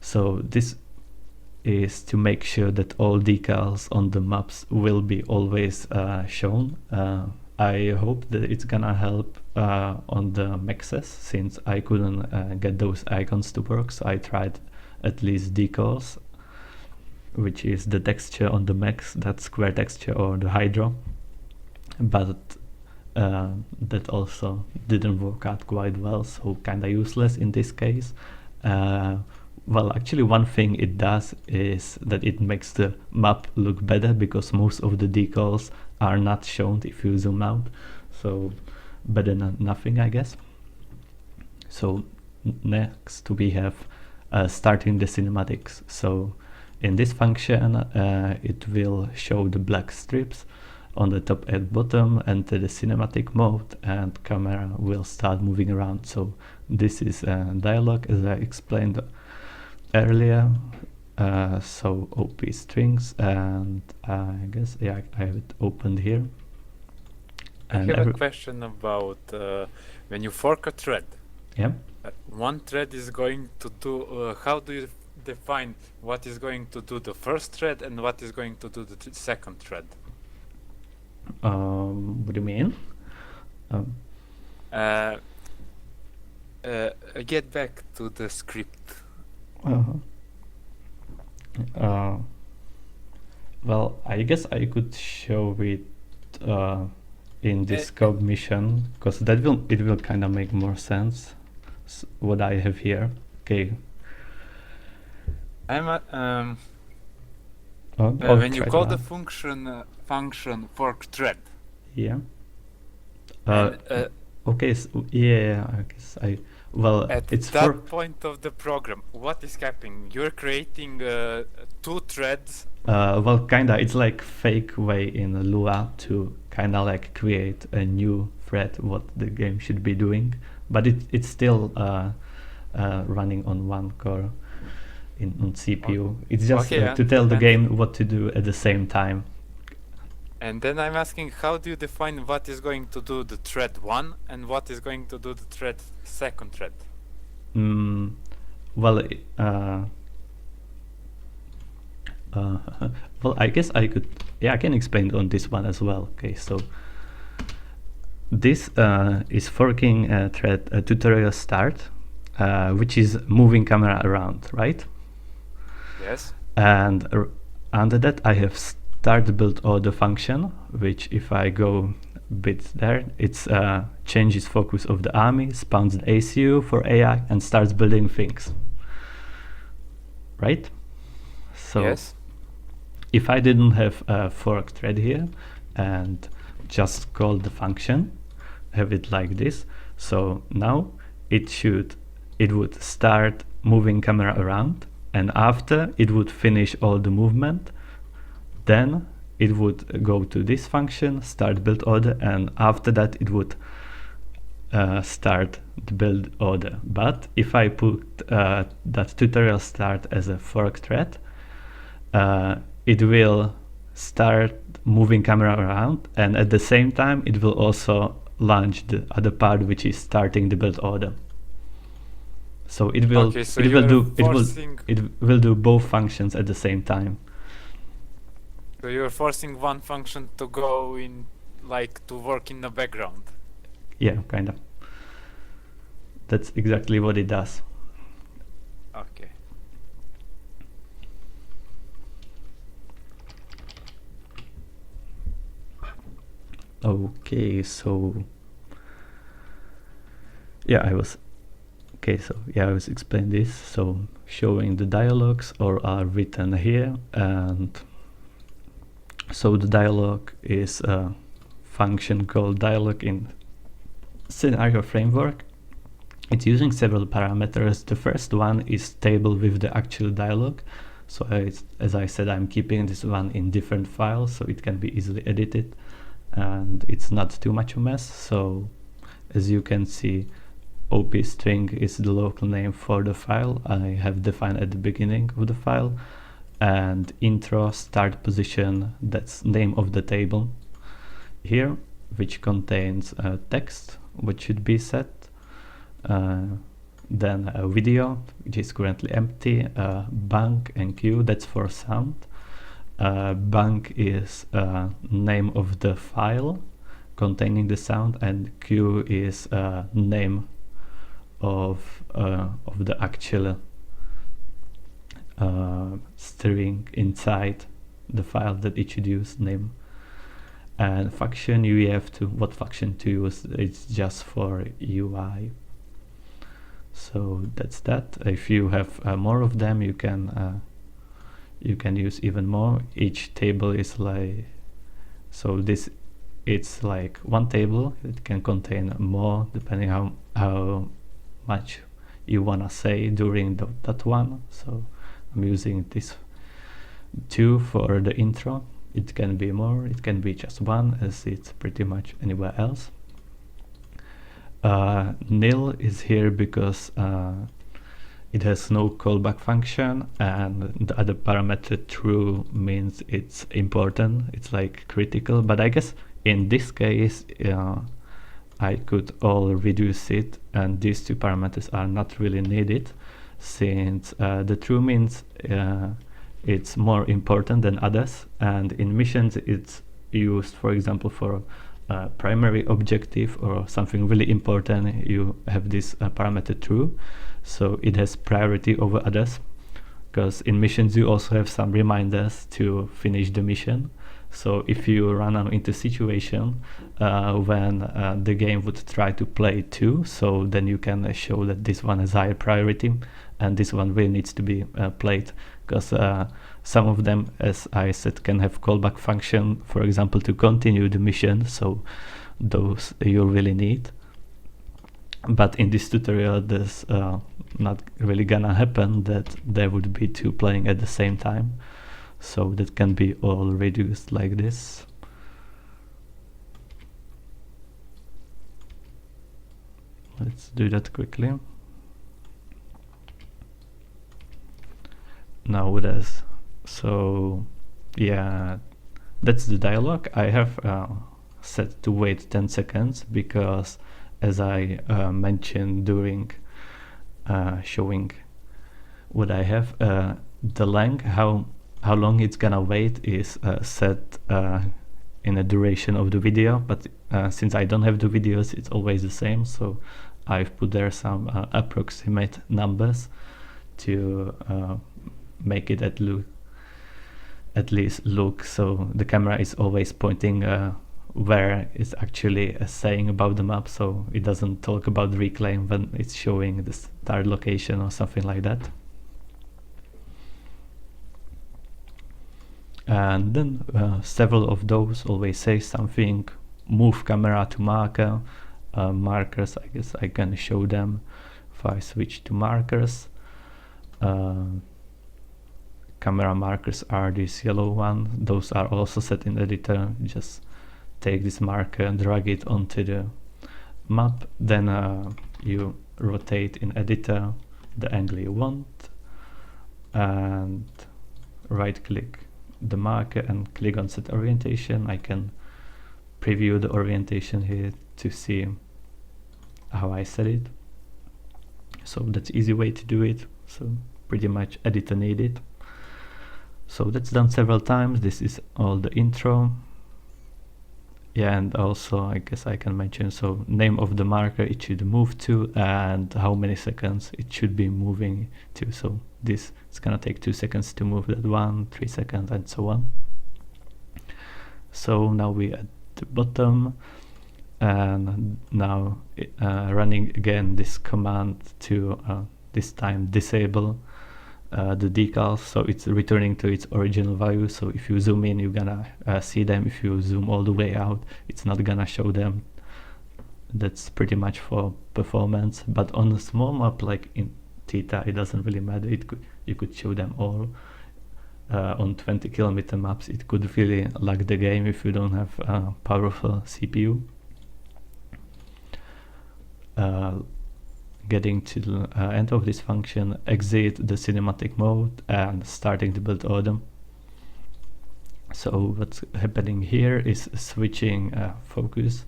So this is to make sure that all decals on the maps will be always shown. I hope that it's gonna help on the mexes, since I couldn't get those icons to work, so I tried at least decals, which is the texture on the mex, that square texture or the hydro, but that also didn't work out quite well, so kinda useless in this case. Well, actually one thing it does is that it makes the map look better, because most of the decals are not shown if you zoom out, so better than nothing, I guess. So next we have starting the cinematics. So in this function it will show the black strips on the top and bottom, enter the cinematic mode, and camera will start moving around. So this is a dialogue, as I explained earlier. So OP strings, and I guess, yeah, I have it opened here. And I have a question about when you fork a thread. Yeah. One thread is going to do. How do you define what is going to do the first thread and what is going to do the second thread? What do you mean? Get back to the script. Well, I guess I could show it in this scope mission, because it will kind of make more sense. What I have here. Okay. When you call the function fork thread. Yeah. Okay. So, yeah. I guess it's that point of the program, what is happening? You're creating 2 threads. Well, kinda. It's like fake way in Lua to kinda like create a new thread what the game should be doing, but it's still running on one core on CPU. It's just to tell the game what to do at the same time. And then I'm asking, how do you define what is going to do the thread 1 and what is going to do the second thread? Well, well, I guess I could, I can explain on this one as well. Okay, so this is forking a thread tutorial start, which is moving camera around, right? Yes. And under that I have start build order function, which if I go bit there, it's changes focus of the army, spawns the ACU for AI, and starts building things. Right? So yes. If I didn't have a fork thread here, and just call the function, have it like this. So now it would start moving camera around, and after it would finish all the movement, then it would go to this function, start build order, and after that it would start the build order. But if I put that tutorial start as a fork thread, it will start moving camera around, and at the same time it will also launch the other part, which is starting the build order. So it will Okay, so it will do forcing- it will do both functions at the same time. So you're forcing one function to go in, like, to work in the background. Yeah, kind of. That's exactly what it does. Okay. Okay, so yeah, I was explaining this. So showing the dialogues or are written here, and so the dialogue is a function called dialogue in scenario framework. It's using several parameters. The first one is table with the actual dialogue. So as I said, I'm keeping this one in different files so it can be easily edited, and it's not too much a mess. So as you can see, OP string is the local name for the file I have defined at the beginning of the file, and intro start position, that's name of the table here, which contains text which should be set, then a video which is currently empty, bank and queue, that's for sound. Bank is name of the file containing the sound, and queue is name of the actual string inside the file that it should use, name. And function, you have to what function to use. It's just for UI. So that's that. If you have more of them, you can use even more. Each table is like, so this, it's like one table. It can contain more depending how much you wanna say during that one. So I'm using this 2 for the intro. It can be more, it can be just 1, as it's pretty much anywhere else. Nil is here because it has no callback function, and the other parameter true means it's important, it's like critical. But I guess in this case I could all reduce it, and these two parameters are not really needed, since the true means it's more important than others, and in missions it's used, for example, for primary objective or something really important. You have this parameter true, so it has priority over others, because in missions you also have some reminders to finish the mission. So if you run into a situation when the game would try to play 2, so then you can show that this one has higher priority and this one really needs to be played, because some of them, as I said, can have callback function, for example, to continue the mission, so those you really need. But in this tutorial there's not really gonna happen that there would be 2 playing at the same time, so that can be all reduced like this. Let's do that quickly. Now with us, so yeah, that's the dialogue. I have set to wait 10 seconds because, as I mentioned during showing what I have, the length, how long it's gonna wait is set in a duration of the video, but since I don't have the videos, it's always the same, so I've put there some approximate numbers to make it at least look so the camera is always pointing where it's actually saying about the map, so it doesn't talk about reclaim when it's showing the start location or something like that. And then several of those always say something move camera to marker. Markers, I guess I can show them if I switch to markers. Camera markers are this yellow one. Those are also set in editor. Just take this marker and drag it onto the map. Then you rotate in editor the angle you want and right click the marker and click on set orientation. I can preview the orientation here to see how I set it. So that's easy way to do it. So pretty much editor needed. So that's done several times. This is all the intro. Yeah, and also I guess I can mention, so name of the marker it should move to and how many seconds it should be moving to. So this is gonna take 2 seconds to move that one, 3 seconds and so on. So now we at the bottom, and now running again this command to this time disable the decals, so it's returning to its original value. So if you zoom in, you're gonna see them. If you zoom all the way out, it's not gonna show them. That's pretty much for performance, but on a small map like in Theta, it doesn't really matter. You could show them all. On 20-kilometer maps, it could really lag the game if you don't have a powerful CPU. Getting to the end of this function, exit the cinematic mode and starting the build order. So what's happening here is switching focus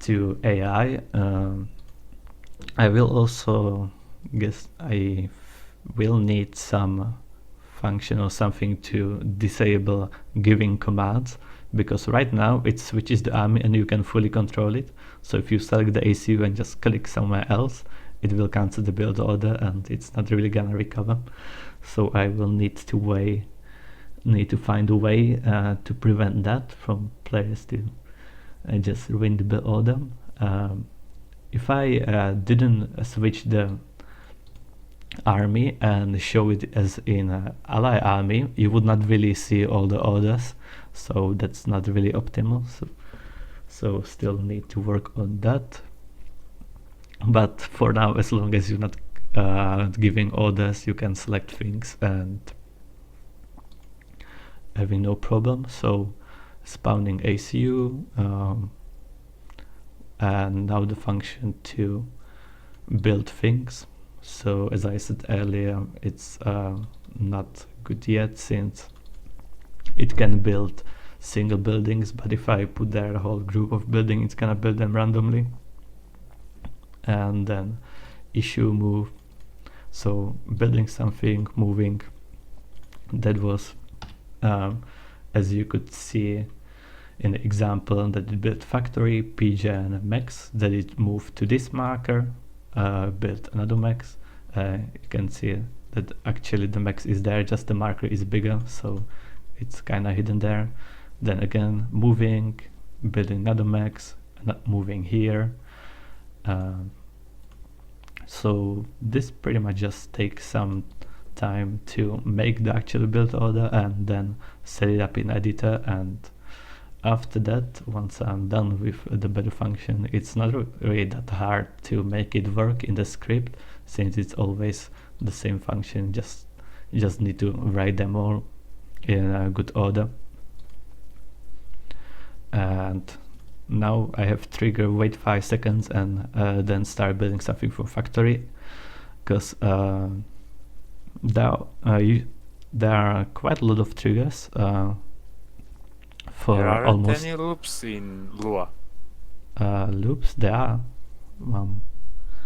to AI. I will also guess I will need some function or something to disable giving commands, because right now it switches the army and you can fully control it. So if you select the ACU and just click somewhere else, it will cancel the build order and it's not really gonna recover. So I will need to find a way to prevent that from players to just ruin the build order. If I didn't switch the army and show it as in ally army, you would not really see all the orders, so that's not really optimal. So still need to work on that. But for now, as long as you're not giving orders, you can select things and having no problem. So spawning ACU, and now the function to build things. So as I said earlier, it's not good yet, since it can build single buildings, but if I put there a whole group of buildings, it's gonna build them randomly. And then issue move, so building something, moving. That was as you could see in the example, that it built factory, PJ and max, that it moved to this marker, built another max. You can see that actually the max is there, just the marker is bigger, so it's kind of hidden there. Then again moving, building another max, not moving here. So this pretty much just takes some time to make the actual build order and then set it up in editor. And after that, once I'm done with the build function, it's not really that hard to make it work in the script, since it's always the same function. You just need to write them all in a good order. And now I have trigger wait 5 seconds and then start building something from factory, because there are quite a lot of triggers for There aren't almost any loops in Lua. loops. There are.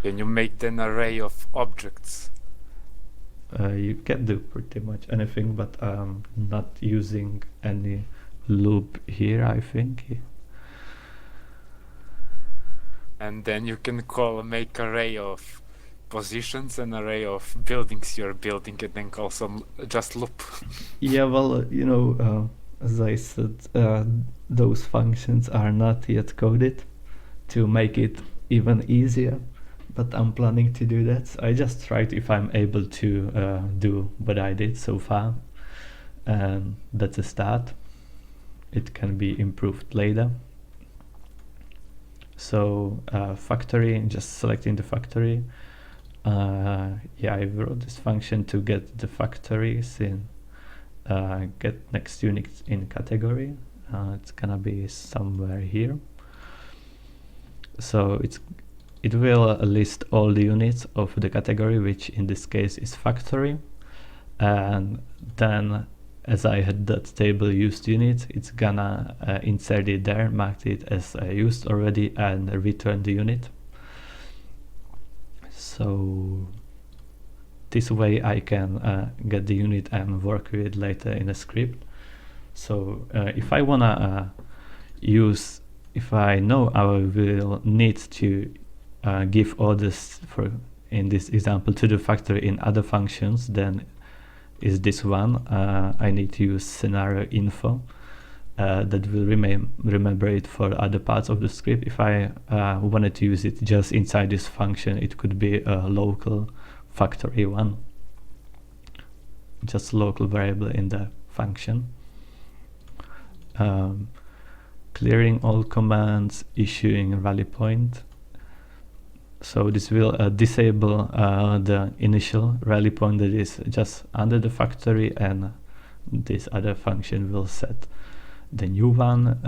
Can you make an array of objects? You can do pretty much anything, but not using any loop here, I think. And then you can make array of positions, an array of buildings you're building, and then call some just loop. Yeah, well, as I said, those functions are not yet coded to make it even easier, but I'm planning to do that. I just tried if I'm able to do what I did so far, and that's a start. It can be improved later. So factory, just selecting the factory. Yeah, I wrote this function to get the factories in get next unit in category. It's gonna be somewhere here. So it will list all the units of the category, which in this case is factory. And then as I had that table used unit, it's gonna insert it there, mark it as used already, and return the unit. So this way I can get the unit and work with it later in a script. So if I wanna use, if I know I will need to give orders for, in this example, to the factory in other functions, then is this one. I need to use scenario info that will remember it for other parts of the script. If I wanted to use it just inside this function, it could be a local factory one, just local variable in the function. Clearing all commands, issuing rally point. So this will disable the initial rally point that is just under the factory, and this other function will set the new one.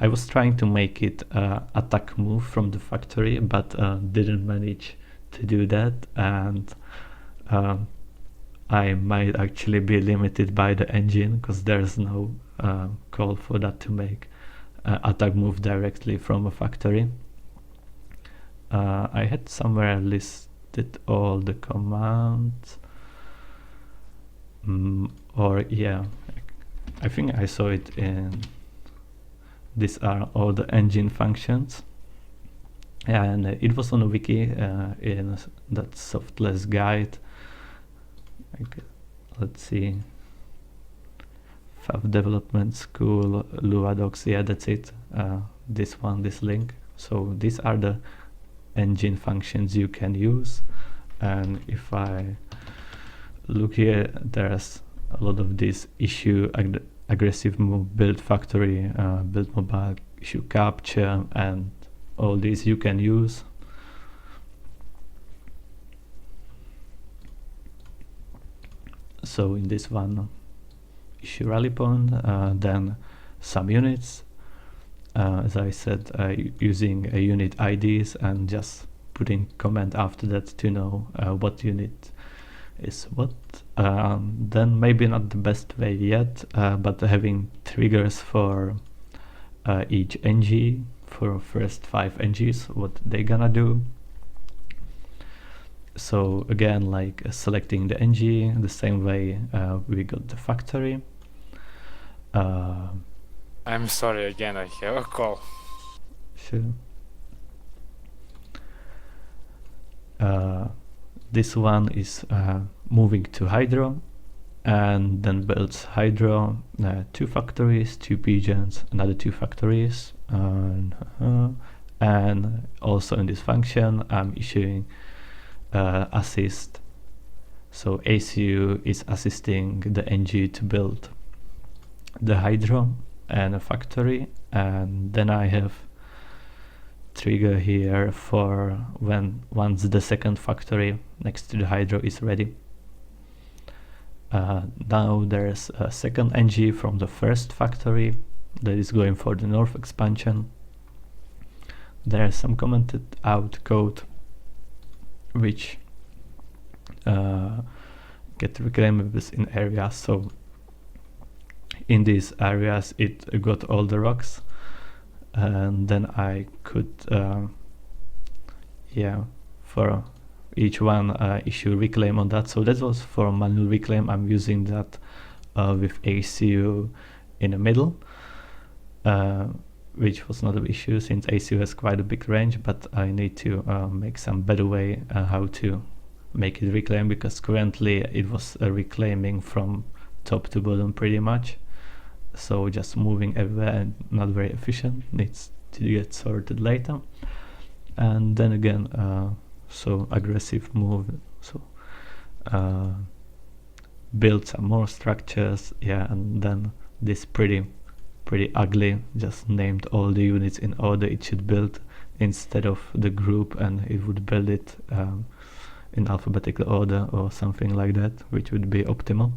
I was trying to make it attack move from the factory, but didn't manage to do that, and I might actually be limited by the engine because there's no call for that to make attack move directly from a factory. I had somewhere listed all the commands, or yeah, I think I saw it in, these are all the engine functions, and it was on a wiki in that Softless guide. Let's see, FAF development school, Lua docs, yeah, that's it, this one, this link. So these are the engine functions you can use, and if I look here, there's a lot of these issue aggressive move, build factory, build mobile, issue capture, and all these you can use. So in this one, issue rally point, then some units, as I said, using a unit IDs and just putting comment after that to know what unit is what. Then maybe not the best way yet, but having triggers for each NG, for first 5 NGs, what they gonna do. So again, like selecting the NG the same way we got the factory. I'm sorry again, I have a call. Sure. This one is moving to Hydro, and then builds Hydro, 2 factories, 2 pigeons, another 2 factories, and also in this function I'm issuing assist. So ACU is assisting the NG to build the Hydro and a factory, and then I have trigger here for once the second factory next to the Hydro is ready. Now there's a second NG from the first factory that is going for the north expansion. There's some commented out code which get reclaimables in areas. So in these areas it got all the rocks, and then I could yeah, for each one issue reclaim on that. So that was for manual reclaim. I'm using that with ACU in the middle, which was not an issue since ACU has quite a big range, but I need to make some better way how to make it reclaim, because currently it was reclaiming from top to bottom pretty much. So just moving everywhere and not very efficient, needs to get sorted later. And then again, so aggressive move, so build some more structures, yeah, and then this pretty ugly, just named all the units in order it should build instead of the group, and it would build it in alphabetical order or something like that, which would be optimal.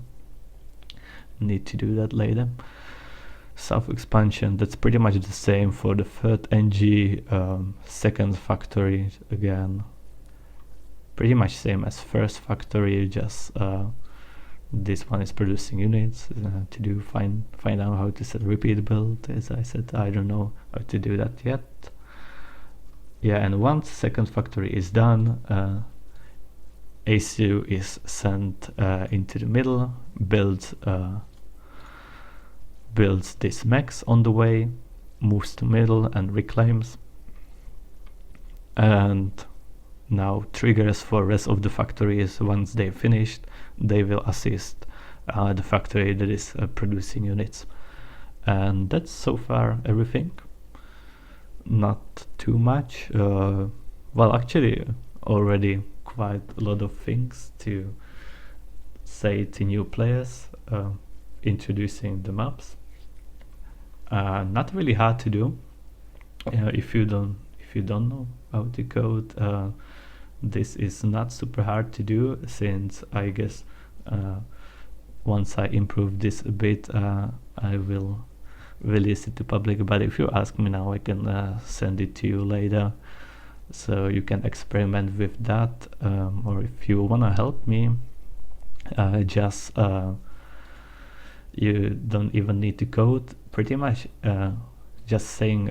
Need to do that later. Self-expansion, that's pretty much the same for the third NG, second factory, again pretty much same as first factory, just this one is producing units to do find out how to set repeat build. As I said, I don't know how to do that yet. Yeah, and once second factory is done, ACU is sent into the middle, builds this max on the way, moves to middle and reclaims, and now triggers for rest of the factories. Once they finished, they will assist the factory that is producing units. And that's so far everything. Not too much. Well, actually already quite a lot of things to say to new players, introducing the maps. Not really hard to do. If you don't know how to code, this is not super hard to do, since I guess once I improve this a bit, I will release it to public. But if you ask me now, I can send it to you later, so you can experiment with that. Or if you wanna help me, just you don't even need to code. Pretty much just saying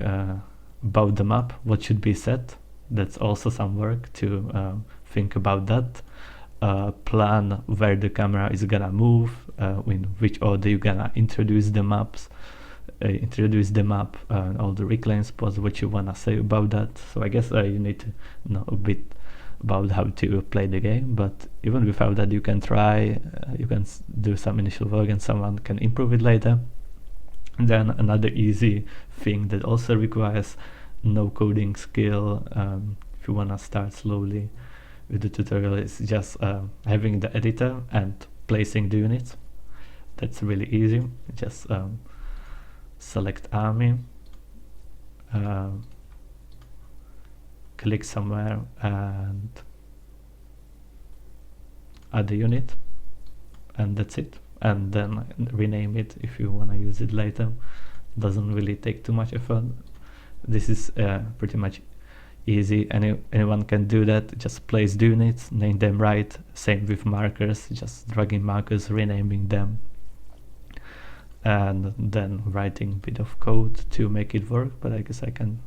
about the map, what should be set. That's also some work to think about that. Plan where the camera is gonna move, in which order you're gonna introduce the maps, introduce the map, all the reclaim spots, what you wanna say about that. So I guess you need to know a bit about how to play the game, but even without that you can try, you can do some initial work and someone can improve it later. And then another easy thing that also requires no coding skill, if you wanna start slowly with the tutorial, is just having the editor and placing the units. That's really easy. Just select army, click somewhere and add a unit, and that's it. And then rename it if you want to use it later. Doesn't really take too much effort. This is pretty much easy. Anyone can do that. Just place the units, name them right. Same with markers, just dragging markers, renaming them, and then writing a bit of code to make it work. But I guess I can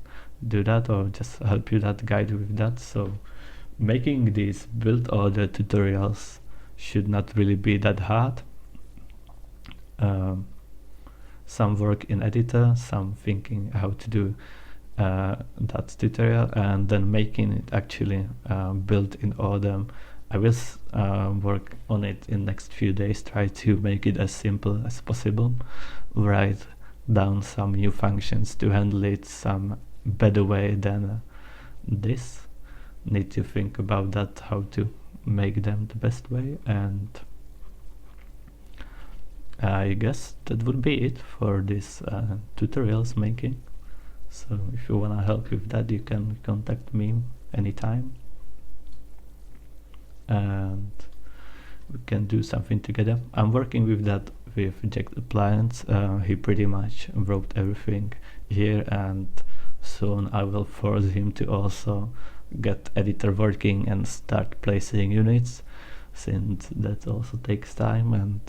do that, or just help you that guide with that. So making these build order tutorials should not really be that hard. Some work in editor, some thinking how to do that tutorial, and then making it actually built in order. I will work on it in next few days, try to make it as simple as possible, write down some new functions to handle it some better way than this. Need to think about that, how to make them the best way, and I guess that would be it for this tutorials making. So if you wanna help with that, you can contact me anytime, and we can do something together. I'm working with that with Jack Appliance. He pretty much wrote everything here, and soon I will force him to also get editor working and start placing units, since that also takes time, and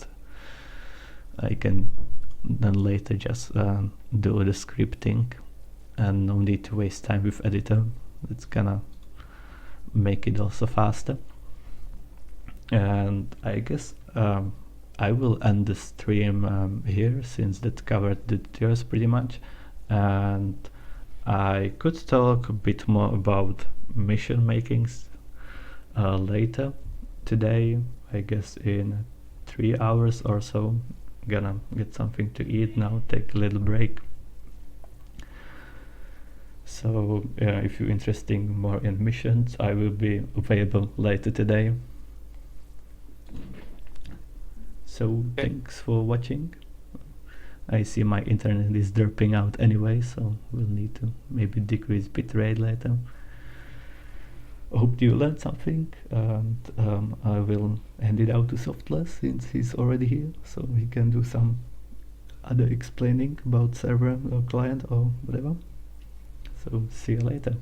I can then later just do the scripting, and no need to waste time with editor. It's gonna make it also faster. And I guess I will end the stream here, since that covered the tutorials pretty much, and I could talk a bit more about mission makings later today. I guess in 3 hours or so. Gonna get something to eat now, take a little break. So if you're interested more in missions, I will be available later today. So thanks for watching. I see my internet is dropping out anyway, so we'll need to maybe decrease bitrate later. Hope you learned something, and I will hand it out to Softless since he's already here, so he can do some other explaining about server or client or whatever. So see you later.